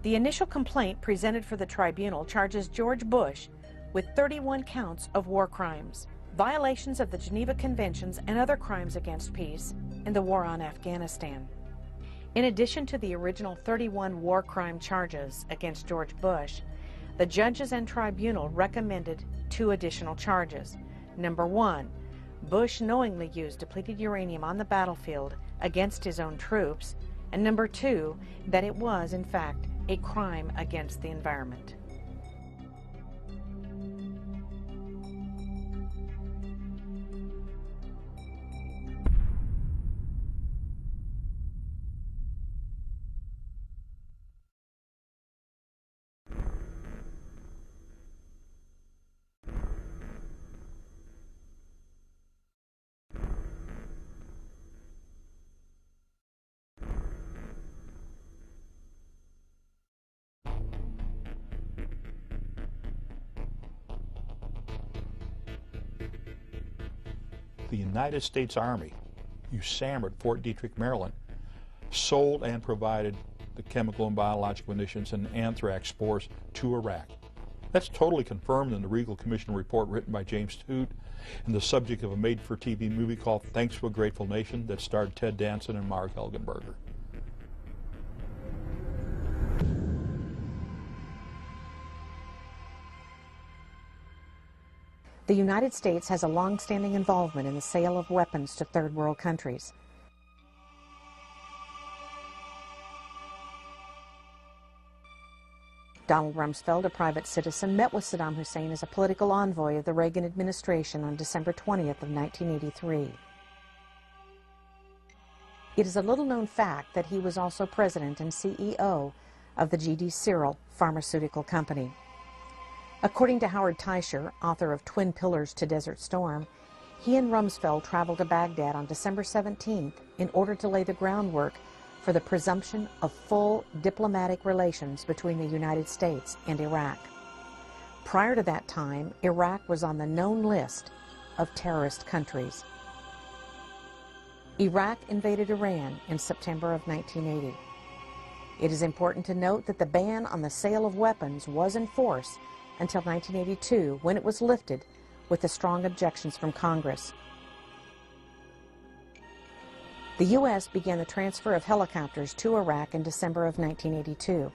The initial complaint presented for the tribunal charges George Bush with 31 counts of war crimes, violations of the Geneva Conventions and other crimes against peace in the war on Afghanistan. In addition to the original 31 war crime charges against George Bush, the judges and tribunal recommended 2 additional charges. Number 1, Bush knowingly used depleted uranium on the battlefield against his own troops, and number 2, that it was, in fact, a crime against the environment. The United States Army, USAMR at Fort Detrick, Maryland, sold and provided the chemical and biological munitions and anthrax spores to Iraq. That's totally confirmed in the Regal Commission report written by James Toot and the subject of a made-for-TV movie called Thanks to a Grateful Nation that starred Ted Danson and Mark Helgenberger. The United States has a long-standing involvement in the sale of weapons to third world countries. Donald Rumsfeld, a private citizen, met with Saddam Hussein as a political envoy of the Reagan administration on December 20th of 1983. It is a little-known fact that he was also president and CEO of the G.D. Cyril Pharmaceutical Company. According to Howard Teicher, author of Twin Pillars to Desert Storm, he and Rumsfeld traveled to Baghdad on December 17th in order to lay the groundwork for the presumption of full diplomatic relations between the United States and Iraq. Prior to that time, Iraq was on the known list of terrorist countries. Iraq invaded Iran in September of 1980. It is important to note that the ban on the sale of weapons was in force until 1982, when it was lifted with the strong objections from Congress. The U.S. began the transfer of helicopters to Iraq in December of 1982.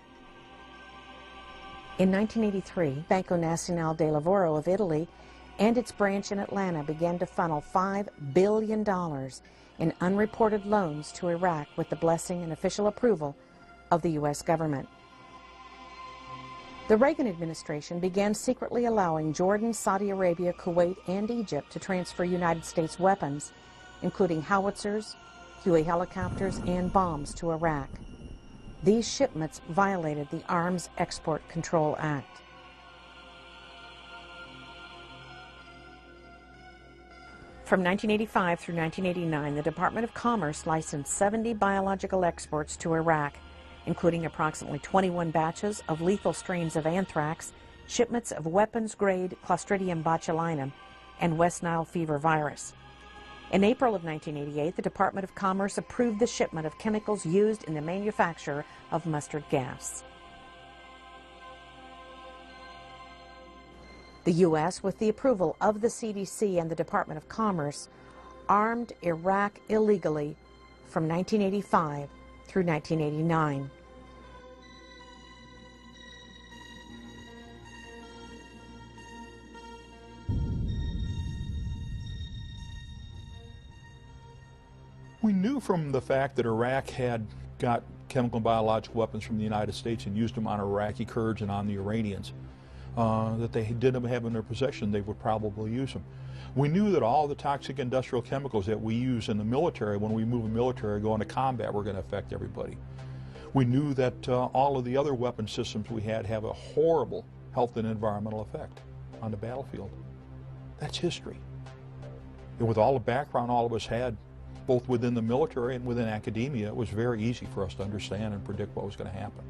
In 1983, Banco Nazionale del Lavoro of Italy and its branch in Atlanta began to funnel $5 billion in unreported loans to Iraq with the blessing and official approval of the U.S. government. The Reagan administration began secretly allowing Jordan, Saudi Arabia, Kuwait, and Egypt to transfer United States weapons, including howitzers, Huey helicopters, and bombs to Iraq. These shipments violated the Arms Export Control Act. From 1985 through 1989, the Department of Commerce licensed 70 biological exports to Iraq, including approximately 21 batches of lethal strains of anthrax, shipments of weapons-grade Clostridium botulinum, and West Nile fever virus. In April of 1988, the Department of Commerce approved the shipment of chemicals used in the manufacture of mustard gas. The U.S., with the approval of the CDC and the Department of Commerce, armed Iraq illegally from 1985 through 1989. We knew from the fact that Iraq had got chemical and biological weapons from the United States and used them on Iraqi Kurds and on the Iranians, that they didn't have in their possession, they would probably use them. We knew that all the toxic industrial chemicals that we use in the military, when we move the military, go into combat, were going to affect everybody. We knew that all of the other weapon systems we had have a horrible health and environmental effect on the battlefield. That's history. And with all the background all of us had, both within the military and within academia, it was very easy for us to understand and predict what was going to happen.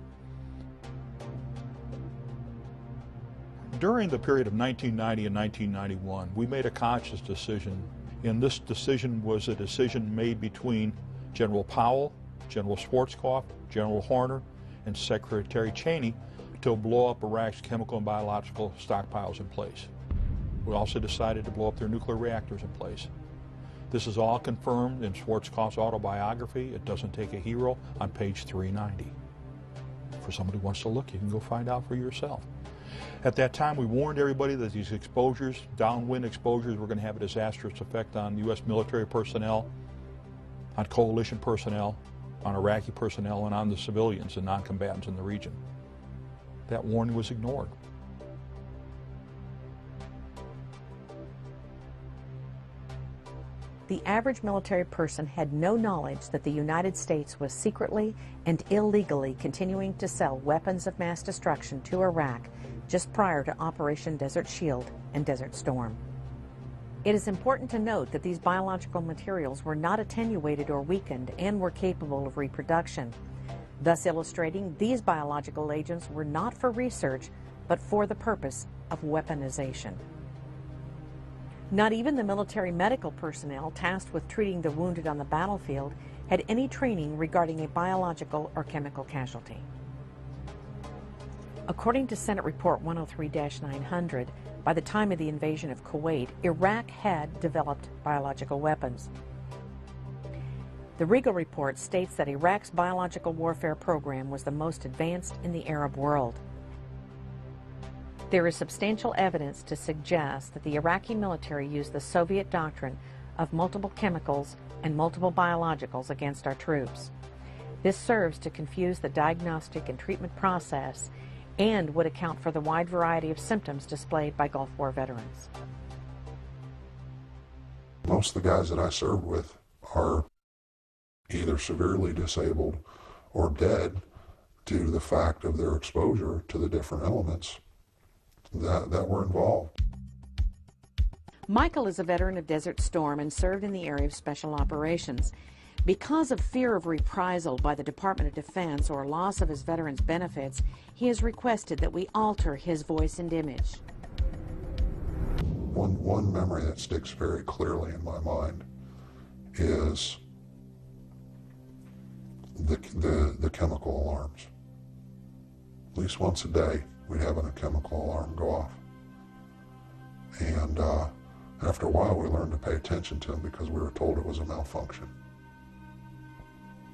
During the period of 1990 and 1991, we made a conscious decision, and this decision was a decision made between General Powell, General Schwarzkopf, General Horner, and Secretary Cheney to blow up Iraq's chemical and biological stockpiles in place. We also decided to blow up their nuclear reactors in place. This is all confirmed in Schwarzkopf's autobiography, It Doesn't Take a Hero, on page 390. For somebody who wants to look, you can go find out for yourself. At that time, we warned everybody that these exposures, downwind exposures, were going to have a disastrous effect on U.S. military personnel, on coalition personnel, on Iraqi personnel, and on the civilians and non-combatants in the region. That warning was ignored. The average military person had no knowledge that the United States was secretly and illegally continuing to sell weapons of mass destruction to Iraq just prior to Operation Desert Shield and Desert Storm. It is important to note that these biological materials were not attenuated or weakened and were capable of reproduction, thus illustrating these biological agents were not for research, but for the purpose of weaponization. Not even the military medical personnel tasked with treating the wounded on the battlefield had any training regarding a biological or chemical casualty. According to Senate Report 103-900, by the time of the invasion of Kuwait, Iraq had developed biological weapons. The Regal Report states that Iraq's biological warfare program was the most advanced in the Arab world. There is substantial evidence to suggest that the Iraqi military used the Soviet doctrine of multiple chemicals and multiple biologicals against our troops. This serves to confuse the diagnostic and treatment process and would account for the wide variety of symptoms displayed by Gulf War veterans. Most of the guys that I served with are either severely disabled or dead due to the fact of their exposure to the different elements that were involved. Michael is a veteran of Desert Storm and served in the area of special operations. Because of fear of reprisal by the Department of Defense or loss of his veterans' benefits, he has requested that we alter his voice and image. One memory that sticks very clearly in my mind is the chemical alarms. At least once a day, we'd have a chemical alarm go off. And after a while, we learned to pay attention to them because we were told it was a malfunction.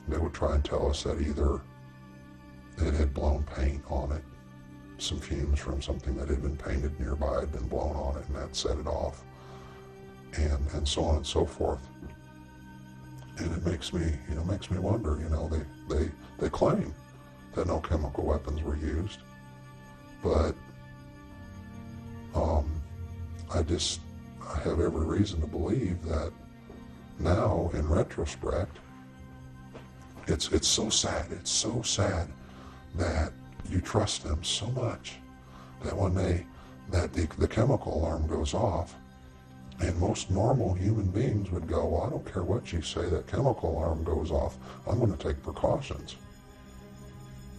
They would try and tell us that either it had blown paint on it, some fumes from something that had been painted nearby had been blown on it, and that set it off, and so on and so forth. And it makes me wonder. They claim that no chemical weapons were used, but I have every reason to believe that now, in retrospect, it's so sad. It's so sad that you trust them so much that when the chemical alarm goes off, and most normal human beings would go, well, I don't care what you say, that chemical alarm goes off, I'm going to take precautions.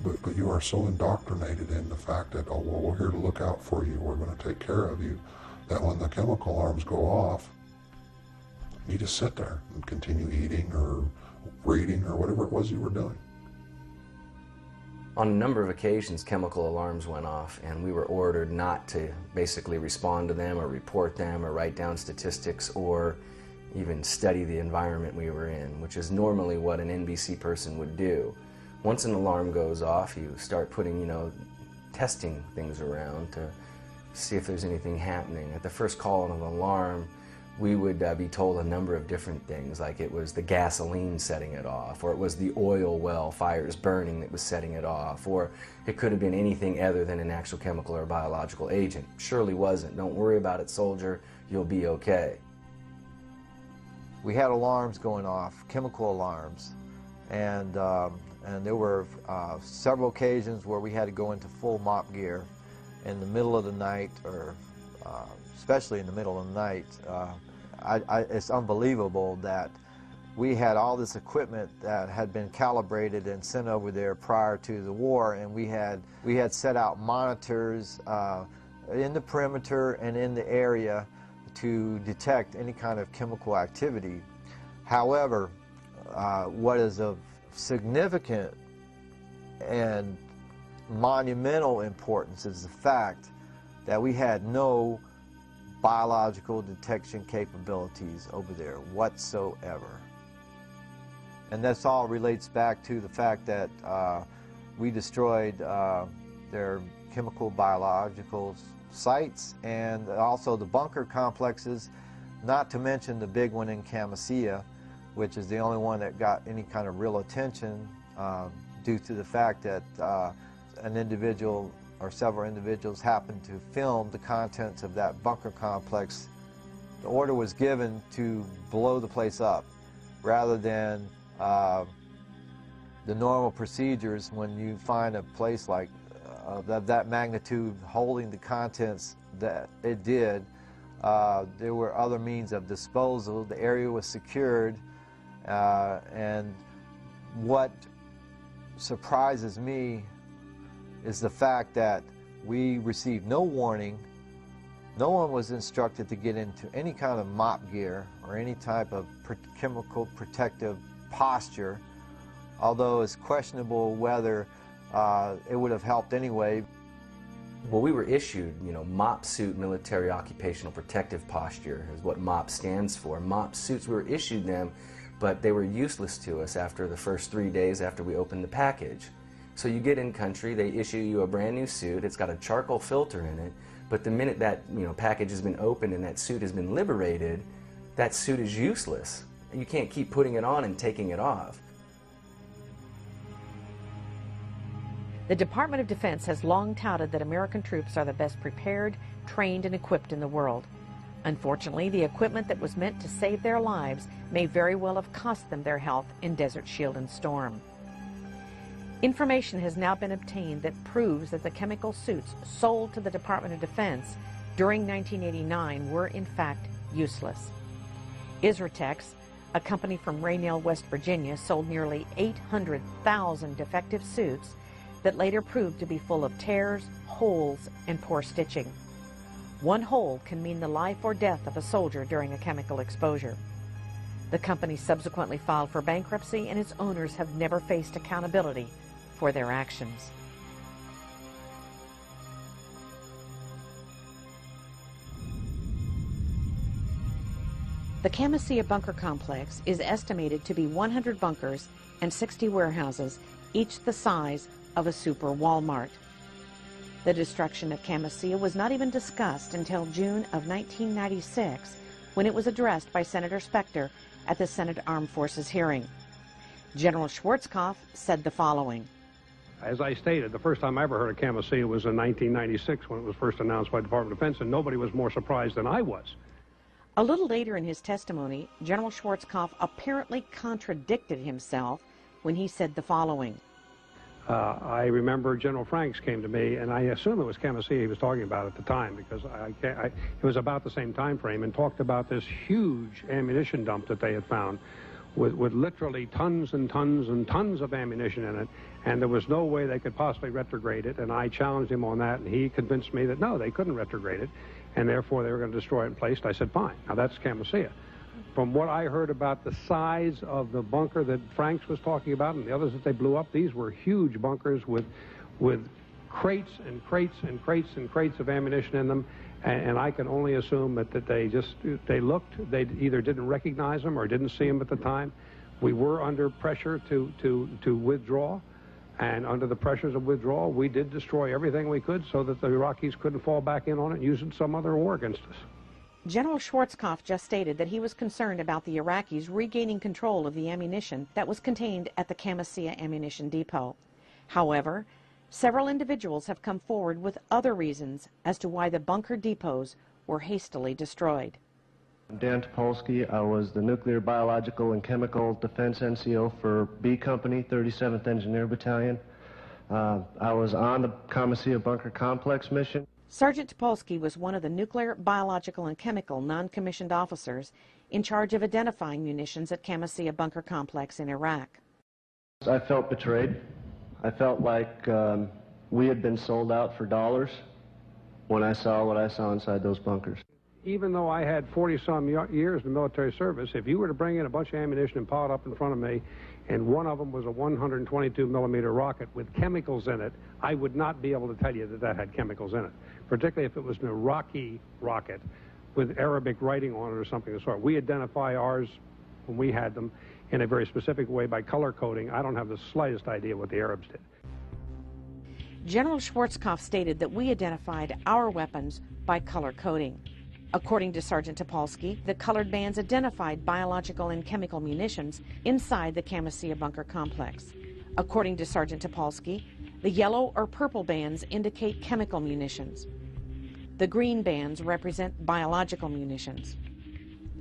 But you are so indoctrinated in the fact that, oh, well, we're here to look out for you, we're going to take care of you, that when the chemical alarms go off, you just sit there and continue eating or reading or whatever it was you were doing. On a number of occasions, chemical alarms went off, and we were ordered not to basically respond to them or report them or write down statistics or even study the environment we were in, which is normally what an NBC person would do. Once an alarm goes off, you start putting, testing things around to see if there's anything happening. At the first call of an alarm, we would be told a number of different things, like it was the gasoline setting it off, or it was the oil well fires burning that was setting it off, or it could have been anything other than an actual chemical or biological agent. Surely wasn't. Don't worry about it, soldier. You'll be okay. We had alarms going off, chemical alarms, and there were several occasions where we had to go into full mop gear in the middle of the night, or especially in the middle of the night. It's unbelievable that we had all this equipment that had been calibrated and sent over there prior to the war, and we had set out monitors in the perimeter and in the area to detect any kind of chemical activity. However, what is of significant and monumental importance is the fact that we had no biological detection capabilities over there whatsoever. And this all relates back to the fact that we destroyed their chemical biological sites and also the bunker complexes, not to mention the big one in Camisea, which is the only one that got any kind of real attention due to the fact that an individual or several individuals happened to film the contents of that bunker complex. The order was given to blow the place up rather than the normal procedures when you find a place like that magnitude holding the contents that it did. There were other means of disposal. The area was secured, and what surprises me is the fact that we received no warning. No one was instructed to get into any kind of mop gear or any type of chemical protective posture, although it's questionable whether it would have helped anyway. Well, we were issued, MOP suit, military occupational protective posture is what MOP stands for. MOP suits, we were issued them, but they were useless to us after the first 3 days after we opened the package. So you get in country, they issue you a brand new suit, it's got a charcoal filter in it, but the minute that package has been opened and that suit has been liberated, that suit is useless. You can't keep putting it on and taking it off. The Department of Defense has long touted that American troops are the best prepared, trained, and equipped in the world. Unfortunately, the equipment that was meant to save their lives may very well have cost them their health in Desert Shield and Storm. Information has now been obtained that proves that the chemical suits sold to the Department of Defense during 1989 were in fact useless. Isratex, A company from Raynell, West Virginia sold nearly 800,000 defective suits that later proved to be full of tears, holes, and poor stitching. One hole can mean the life or death of a soldier during a chemical exposure. The company subsequently filed for bankruptcy, and its owners have never faced accountability for their actions. The Camisea bunker complex is estimated to be 100 bunkers and 60 warehouses, each the size of a super Walmart. The destruction of Camisea was not even discussed until June of 1996, when it was addressed by Senator Specter at the Senate Armed Forces hearing. General Schwarzkopf said the following. As I stated, the first time I ever heard of Camisea was in 1996 when it was first announced by the Department of Defense, and nobody was more surprised than I was. A little later in his testimony, General Schwarzkopf apparently contradicted himself when he said the following. I remember General Franks came to me, and I assume it was Camisea he was talking about at the time, because it was about the same time frame, and talked about this huge ammunition dump that they had found with literally tons and tons and tons of ammunition in it, and there was no way they could possibly retrograde it, and I challenged him on that, and he convinced me that no, they couldn't retrograde it, and therefore they were going to destroy it in place. I said, fine. Now that's Camisea. From what I heard about the size of the bunker that Franks was talking about and the others that they blew up, these were huge bunkers with crates and crates and crates and crates of ammunition in them, and I can only assume that they either didn't recognize them or didn't see them at the time. We were under pressure to withdraw, and under the pressures of withdrawal, we did destroy everything we could so that the Iraqis couldn't fall back in on it and use it in some other war against us. General Schwarzkopf just stated that he was concerned about the Iraqis regaining control of the ammunition that was contained at the Camisea ammunition depot. However, several individuals have come forward with other reasons as to why the bunker depots were hastily destroyed. I'm Dan Topolsky. I was the Nuclear, Biological, and Chemical Defense NCO for B Company, 37th Engineer Battalion. I was on the Camisea Bunker Complex mission. Sergeant Topolsky was one of the Nuclear, Biological, and Chemical non-commissioned officers in charge of identifying munitions at Camisea Bunker Complex in Iraq. I felt betrayed. I felt like we had been sold out for dollars when I saw what I saw inside those bunkers. Even though I had 40-some years in military service, if you were to bring in a bunch of ammunition and pile it up in front of me, and one of them was a 122-millimeter rocket with chemicals in it, I would not be able to tell you that that had chemicals in it, particularly if it was an Iraqi rocket with Arabic writing on it or something of the sort. We identify ours when we had them in a very specific way by color coding. I don't have the slightest idea what the Arabs did. General Schwarzkopf stated that we identified our weapons by color coding. According to Sergeant Topolsky, the colored bands identified biological and chemical munitions inside the Camisea Bunker Complex. According to Sergeant Topolsky, the yellow or purple bands indicate chemical munitions. The green bands represent biological munitions.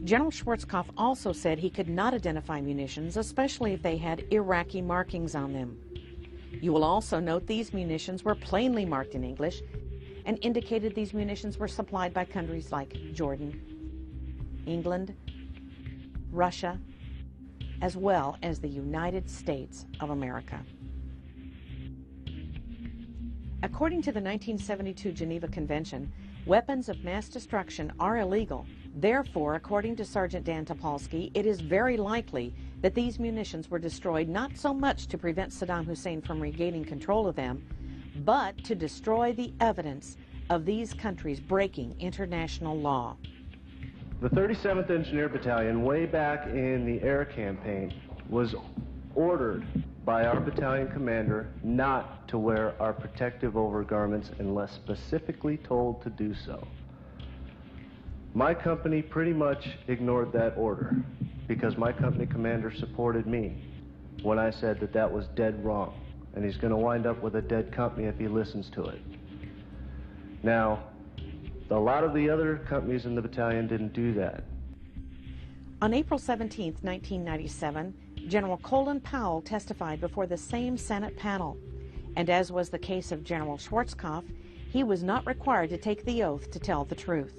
General Schwarzkopf also said he could not identify munitions, especially if they had Iraqi markings on them. You will also note these munitions were plainly marked in English and indicated these munitions were supplied by countries like Jordan, England, Russia, as well as the United States of America. According to the 1972 Geneva Convention, weapons of mass destruction are illegal. Therefore, according to Sergeant Dan Topolsky, it is very likely that these munitions were destroyed not so much to prevent Saddam Hussein from regaining control of them, but to destroy the evidence of these countries breaking international law. The 37th Engineer Battalion, way back in the air campaign, was ordered by our battalion commander not to wear our protective overgarments unless specifically told to do so. My company pretty much ignored that order because my company commander supported me when I said that that was dead wrong, and he's going to wind up with a dead company if he listens to it. Now, a lot of the other companies in the battalion didn't do that. On April 17, 1997, General Colin Powell testified before the same Senate panel, and as was the case of General Schwarzkopf, he was not required to take the oath to tell the truth.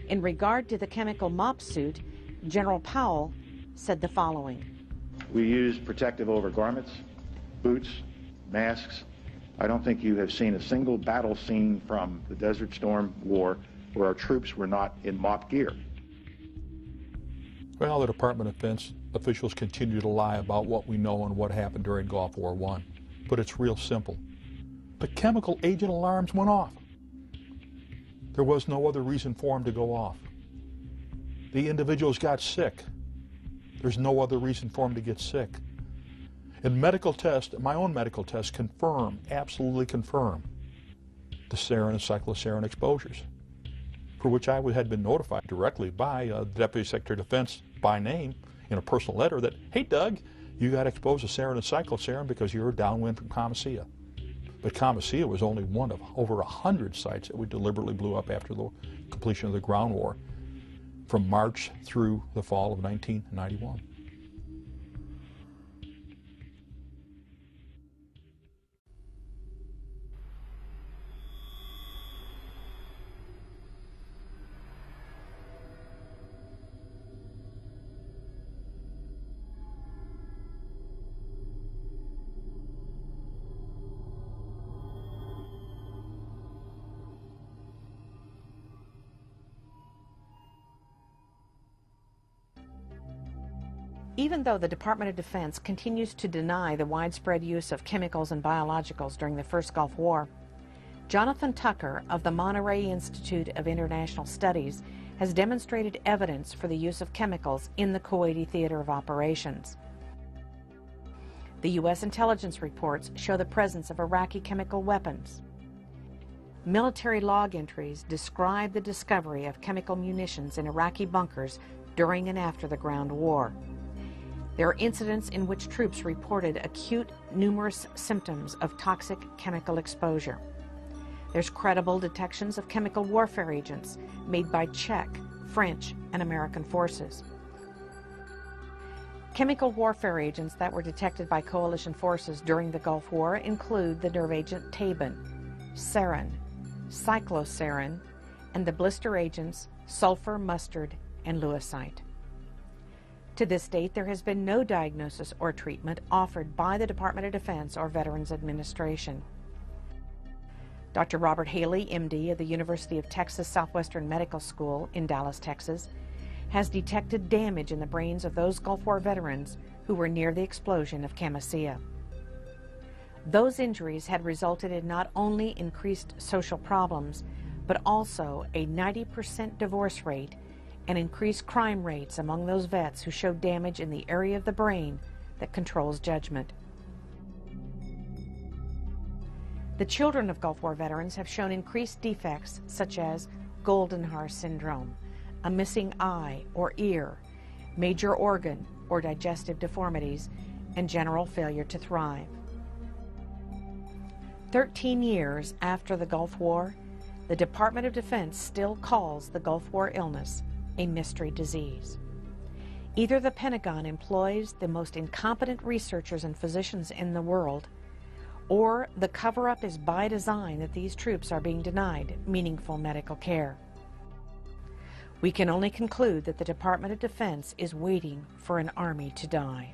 In regard to the chemical mop suit, General Powell said the following. We use protective overgarments, boots, masks. I don't think you have seen a single battle scene from the Desert Storm War where our troops were not in MOP gear. Well, the Department of Defense officials continue to lie about what we know and what happened during Gulf War I. But it's real simple. The chemical agent alarms went off. There was no other reason for them to go off. The individuals got sick. There's no other reason for them to get sick. And medical tests, my own medical tests, confirm, absolutely confirm, the sarin and cyclosarin exposures, for which I had been notified directly by the Deputy Secretary of Defense by name in a personal letter that, hey Doug, you got exposed to sarin and cyclosarin because you were downwind from Comasea. But Comasea was only one of over 100 sites that we deliberately blew up after the completion of the ground war from March through the fall of 1991. Even though the Department of Defense continues to deny the widespread use of chemicals and biologicals during the first Gulf War, Jonathan Tucker of the Monterey Institute of International Studies has demonstrated evidence for the use of chemicals in the Kuwaiti theater of operations. The U.S. intelligence reports show the presence of Iraqi chemical weapons. Military log entries describe the discovery of chemical munitions in Iraqi bunkers during and after the ground war. There are incidents in which troops reported acute, numerous symptoms of toxic chemical exposure. There's credible detections of chemical warfare agents made by Czech, French, and American forces. Chemical warfare agents that were detected by coalition forces during the Gulf War include the nerve agent Tabin, sarin, cyclosarin, and the blister agents sulfur, mustard, and lewisite. To this date, there has been no diagnosis or treatment offered by the Department of Defense or Veterans Administration. Dr. Robert Haley, MD of the University of Texas Southwestern Medical School in Dallas, Texas, has detected damage in the brains of those Gulf War veterans who were near the explosion of Comasea. Those injuries had resulted in not only increased social problems, but also a 90% divorce rate and increased crime rates among those vets who showed damage in the area of the brain that controls judgment. The children of Gulf War veterans have shown increased defects such as Goldenhar syndrome, a missing eye or ear, major organ or digestive deformities, and general failure to thrive. 13 years after the Gulf War, the Department of Defense still calls the Gulf War illness a mystery disease. Either the Pentagon employs the most incompetent researchers and physicians in the world, or the cover-up is by design that these troops are being denied meaningful medical care. We can only conclude that the Department of Defense is waiting for an army to die.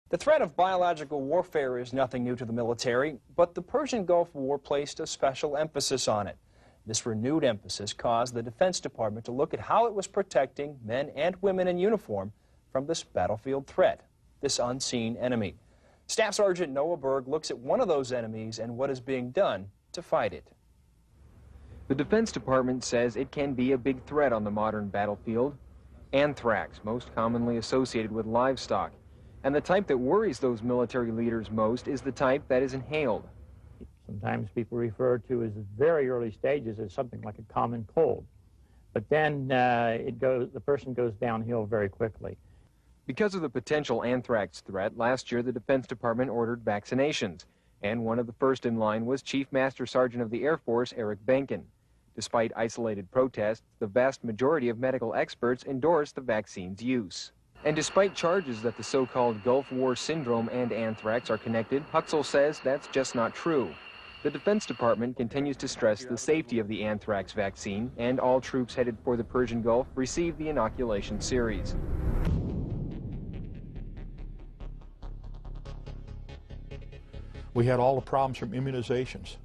The threat of biological warfare is nothing new to the military, but the Persian Gulf War placed a special emphasis on it. This renewed emphasis caused the Defense Department to look at how it was protecting men and women in uniform from this battlefield threat, this unseen enemy. Staff Sergeant Noah Berg looks at one of those enemies and what is being done to fight it. The Defense Department says it can be a big threat on the modern battlefield. Anthrax, most commonly associated with livestock. And the type that worries those military leaders most is the type that is inhaled. Sometimes people refer to as very early stages as something like a common cold. But then the person goes downhill very quickly. Because of the potential anthrax threat, last year the Defense Department ordered vaccinations. And one of the first in line was Chief Master Sergeant of the Air Force, Eric Benkin. Despite isolated protests, the vast majority of medical experts endorse the vaccine's use. And despite charges that the so-called Gulf War syndrome and anthrax are connected, Huxell says that's just not true. The Defense Department continues to stress the safety of the anthrax vaccine, and all troops headed for the Persian Gulf receive the inoculation series. We had all the problems from immunizations.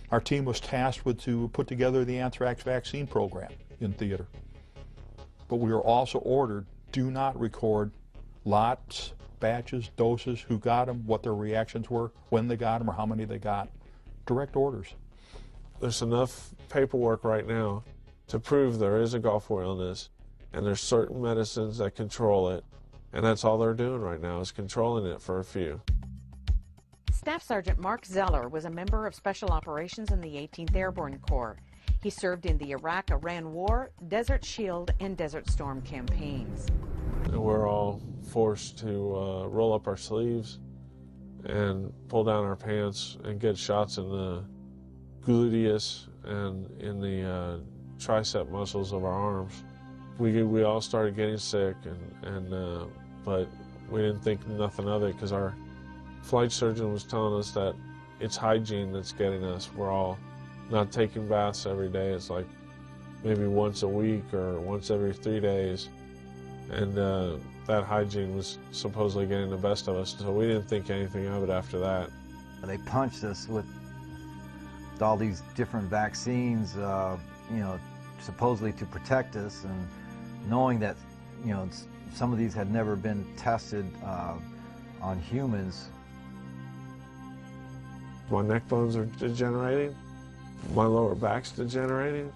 Our team was tasked with to put together the anthrax vaccine program in theater. But we were also ordered, do not record lots, batches, doses, who got them, what their reactions were, when they got them, or how many they got. Direct orders. There's enough paperwork right now to prove there is a Gulf War illness, and there's certain medicines that control it, and that's all they're doing right now is controlling it for a few. Staff Sergeant Mark Zeller was a member of Special Operations in the 18th Airborne Corps. He served in the Iraq-Iran War, Desert Shield, and Desert Storm campaigns. And we're all forced to roll up our sleeves and pull down our pants and get shots in the gluteus and in the tricep muscles of our arms. We all started getting sick, but we didn't think nothing of it because our flight surgeon was telling us that it's hygiene that's getting us. We're all not taking baths every day. It's like maybe once a week or once every 3 days. And that hygiene was supposedly getting the best of us, so we didn't think anything of it after that. They punched us with all these different vaccines, you know, supposedly to protect us, and knowing that, you know, some of these had never been tested on humans. My neck bones are degenerating. My lower back's degenerating.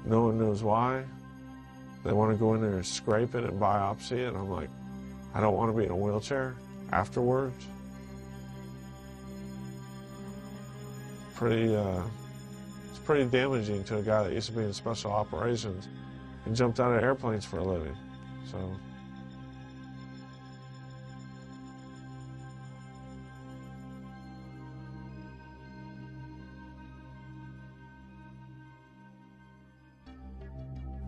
No one knows why. They want to go in there and scrape it and biopsy it, and I'm like, I don't want to be in a wheelchair afterwards. It's pretty damaging to a guy that used to be in special operations and jumped out of airplanes for a living. So.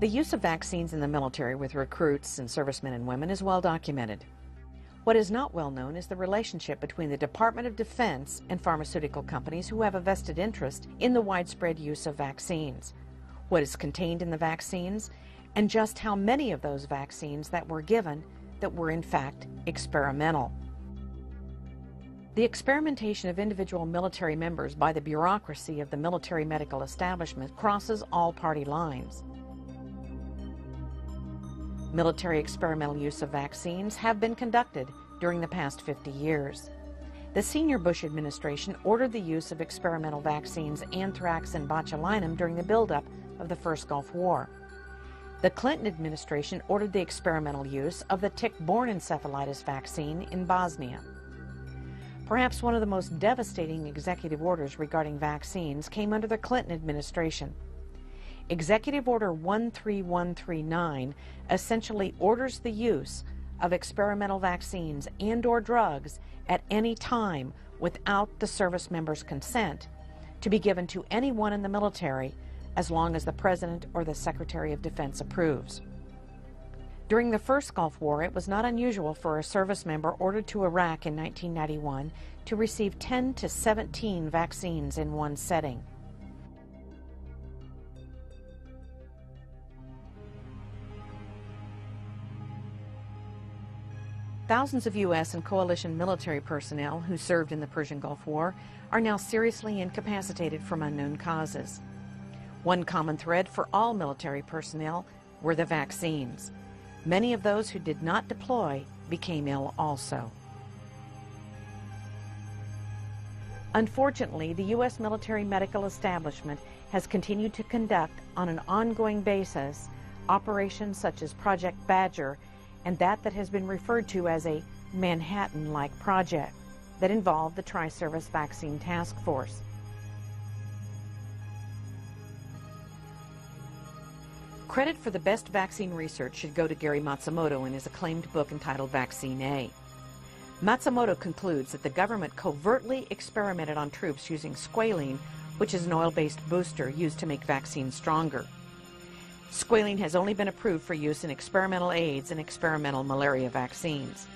The use of vaccines in the military with recruits and servicemen and women is well documented. What is not well known is the relationship between the Department of Defense and pharmaceutical companies who have a vested interest in the widespread use of vaccines, what is contained in the vaccines, and just how many of those vaccines that were given that were in fact experimental. The experimentation of individual military members by the bureaucracy of the military medical establishment crosses all party lines. Military experimental use of vaccines have been conducted during the past 50 years. The senior Bush administration ordered the use of experimental vaccines anthrax and botulinum during the buildup of the first Gulf War. The Clinton administration ordered the experimental use of the tick-borne encephalitis vaccine in Bosnia. Perhaps one of the most devastating executive orders regarding vaccines came under the Clinton administration. Executive Order 13139 essentially orders the use of experimental vaccines and/or drugs at any time without the service member's consent to be given to anyone in the military as long as the President or the Secretary of Defense approves. During the first Gulf War, it was not unusual for a service member ordered to Iraq in 1991 to receive 10 to 17 vaccines in one setting. Thousands of U.S. and coalition military personnel who served in the Persian Gulf War are now seriously incapacitated from unknown causes. One common thread for all military personnel were the vaccines. Many of those who did not deploy became ill also. Unfortunately, the U.S. military medical establishment has continued to conduct on an ongoing basis operations such as Project Badger and that has been referred to as a Manhattan-like project that involved the Tri-Service Vaccine Task Force. Credit for the best vaccine research should go to Gary Matsumoto in his acclaimed book entitled Vaccine A. Matsumoto concludes that the government covertly experimented on troops using squalene, which is an oil-based booster used to make vaccines stronger. Squalene has only been approved for use in experimental AIDS and experimental malaria vaccines.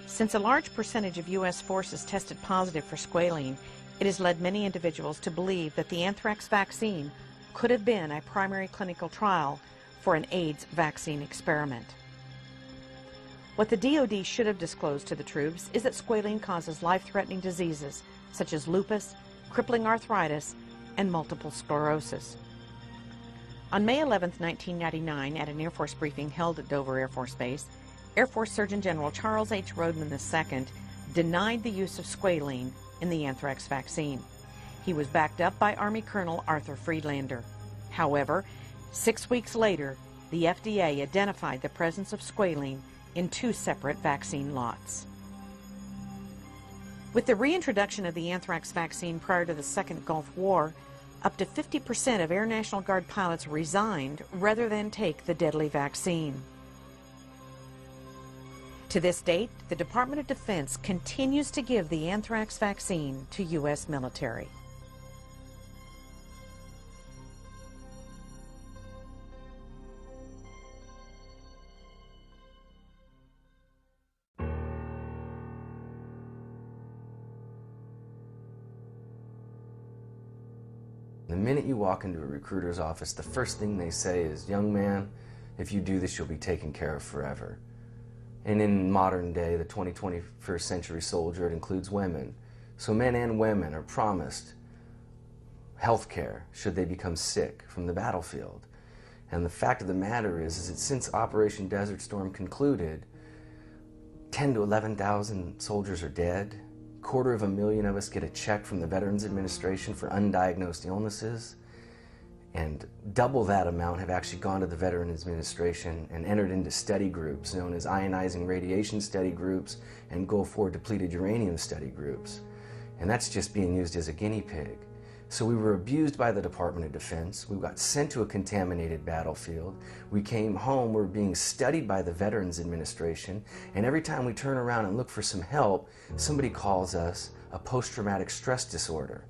Since a large percentage of U.S. forces tested positive for squalene, it has led many individuals to believe that the anthrax vaccine could have been a primary clinical trial for an AIDS vaccine experiment. What the DoD should have disclosed to the troops is that squalene causes life-threatening diseases such as lupus, crippling arthritis, and multiple sclerosis. On May 11, 1999, at an Air Force briefing held at Dover Air Force Base, Air Force Surgeon General Charles H. Rodman II denied the use of squalene in the anthrax vaccine. He was backed up by Army Colonel Arthur Friedlander. However, 6 weeks later, the FDA identified the presence of squalene in 2 separate vaccine lots. With the reintroduction of the anthrax vaccine prior to the Second Gulf War, up to 50% of Air National Guard pilots resigned rather than take the deadly vaccine. To this date, the Department of Defense continues to give the anthrax vaccine to U.S. military. The minute you walk into a recruiter's office, the first thing they say is, "Young man, if you do this, you'll be taken care of forever." And in modern day, the 21st century soldier, it includes women. So men and women are promised health care should they become sick from the battlefield. And the fact of the matter is that since Operation Desert Storm concluded, 10 to 11,000 soldiers are dead. 250,000 of us get a check from the Veterans Administration for undiagnosed illnesses, and double that amount have actually gone to the Veterans Administration and entered into study groups known as ionizing radiation study groups and Gulf War depleted uranium study groups. And that's just being used as a guinea pig. So we were abused by the Department of Defense. We got sent to a contaminated battlefield. We came home, we're being studied by the Veterans Administration, and every time we turn around and look for some help, somebody calls us a post-traumatic stress disorder.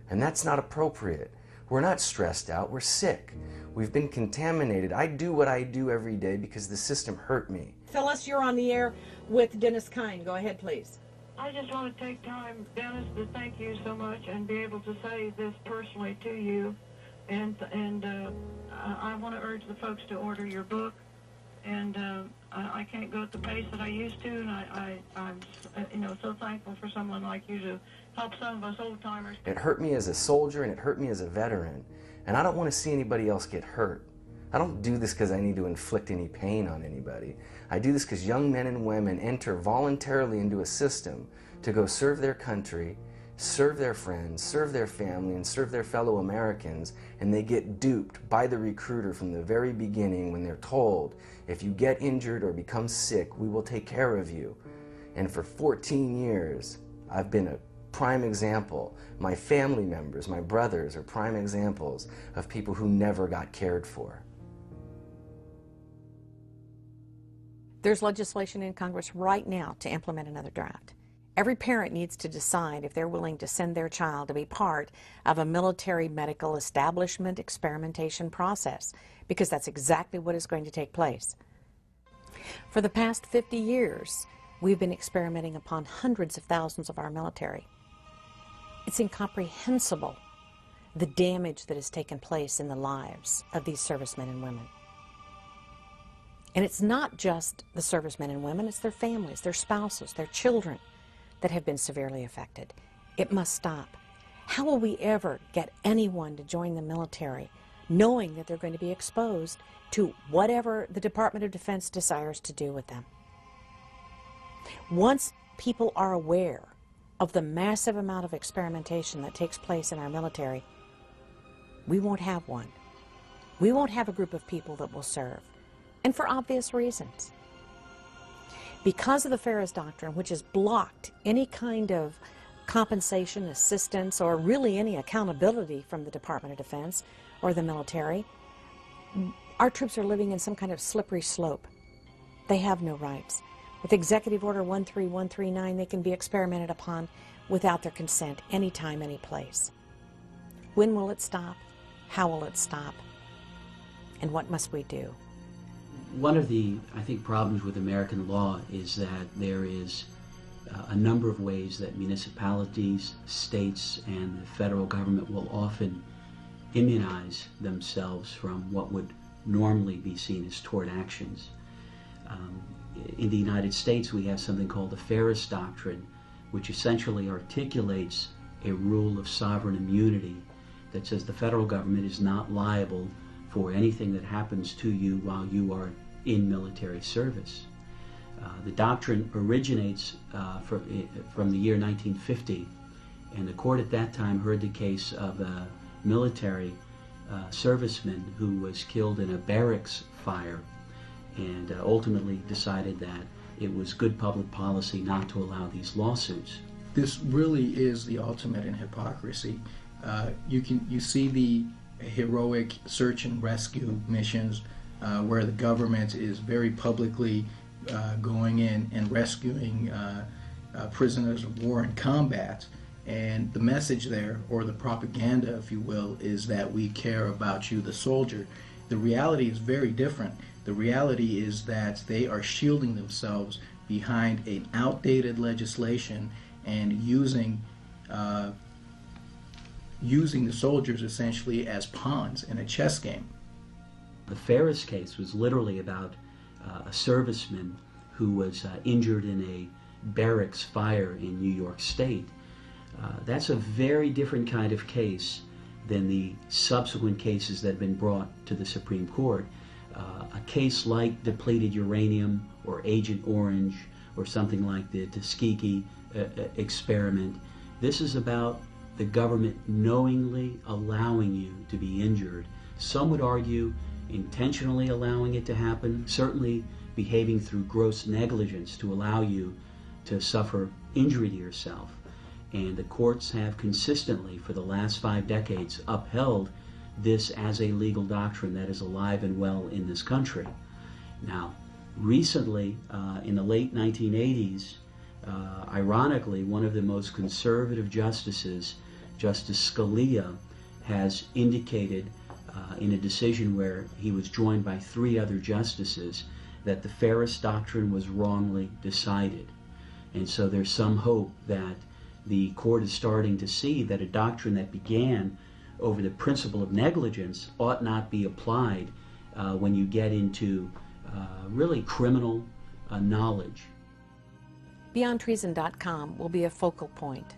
And that's not appropriate. We're not stressed out, we're sick. We've been contaminated. I do what I do every day because the system hurt me. Phyllis, you're on the air with Dennis Kine. Go ahead, please. I just want to take time, Dennis, to thank you so much and be able to say this personally to you. And I want to urge the folks to order your book. And I can't go at the pace that I used to, and I'm so thankful for someone like you to help some of us old-timers. It hurt me as a soldier and it hurt me as a veteran. And I don't want to see anybody else get hurt. I don't do this because I need to inflict any pain on anybody. I do this because young men and women enter voluntarily into a system to go serve their country, serve their friends, serve their family, and serve their fellow Americans, and they get duped by the recruiter from the very beginning when they're told, if you get injured or become sick, we will take care of you. And for 14 years, I've been a prime example. My family members, my brothers, are prime examples of people who never got cared for. There's legislation in Congress right now to implement another draft. Every parent needs to decide if they're willing to send their child to be part of a military medical establishment experimentation process, because that's exactly what is going to take place. For the past 50 years, we've been experimenting upon hundreds of thousands of our military. It's incomprehensible the damage that has taken place in the lives of these servicemen and women. And it's not just the servicemen and women, it's their families, their spouses, their children that have been severely affected. It must stop. How will we ever get anyone to join the military knowing that they're going to be exposed to whatever the Department of Defense desires to do with them? Once people are aware of the massive amount of experimentation that takes place in our military, we won't have one. We won't have a group of people that will serve. And for obvious reasons. Because of the Ferris Doctrine, which has blocked any kind of compensation, assistance, or really any accountability from the Department of Defense or the military, our troops are living in some kind of slippery slope. They have no rights. With Executive Order 13139, they can be experimented upon without their consent, anytime, any place. When will it stop? How will it stop? And what must we do? One of the, I think, problems with American law is that there is a number of ways that municipalities, states, and the federal government will often immunize themselves from what would normally be seen as tort actions. In the United States, we have something called the Ferris Doctrine, which essentially articulates a rule of sovereign immunity that says the federal government is not liable for anything that happens to you while you are in military service. The doctrine originates from the year 1950, and the court at that time heard the case of a military serviceman who was killed in a barracks fire, and ultimately decided that it was good public policy not to allow these lawsuits. This really is the ultimate in hypocrisy. You see the heroic search and rescue missions where the government is very publicly going in and rescuing prisoners of war in combat, and the message there, or the propaganda if you will, is that we care about you, the soldier. The reality is very different. The reality is that they are shielding themselves behind an outdated legislation and using the soldiers essentially as pawns in a chess game. The Ferris case was literally about a serviceman who was injured in a barracks fire in New York State. That's a very different kind of case than the subsequent cases that have been brought to the Supreme Court. A case like Depleted Uranium or Agent Orange or something like the Tuskegee experiment. This is about the government knowingly allowing you to be injured. Some would argue intentionally allowing it to happen, certainly behaving through gross negligence to allow you to suffer injury to yourself. And the courts have consistently, for the last 5 decades, upheld this as a legal doctrine that is alive and well in this country. Now, recently, in the late 1980s, ironically, one of the most conservative justices, Justice Scalia, has indicated in a decision where he was joined by 3 other justices that the Ferris Doctrine was wrongly decided. And so there's some hope that the court is starting to see that a doctrine that began over the principle of negligence ought not be applied when you get into really criminal knowledge. BeyondTreason.com will be a focal point,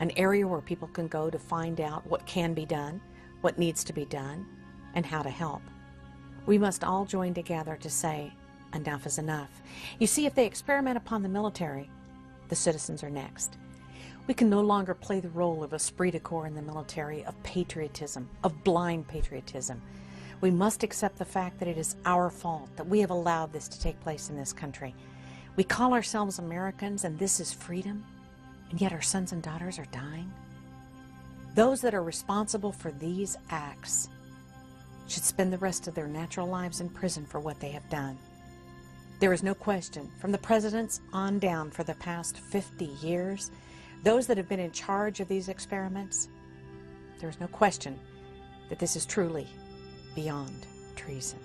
an area where people can go to find out what can be done, what needs to be done, and how to help. We must all join together to say, enough is enough. You see, if they experiment upon the military, the citizens are next. We can no longer play the role of esprit de corps in the military, of patriotism, of blind patriotism. We must accept the fact that it is our fault that we have allowed this to take place in this country. We call ourselves Americans, and this is freedom, and yet our sons and daughters are dying. Those that are responsible for these acts should spend the rest of their natural lives in prison for what they have done. There is no question, from the presidents on down for the past 50 years, those that have been in charge of these experiments, there is no question that this is truly beyond treason.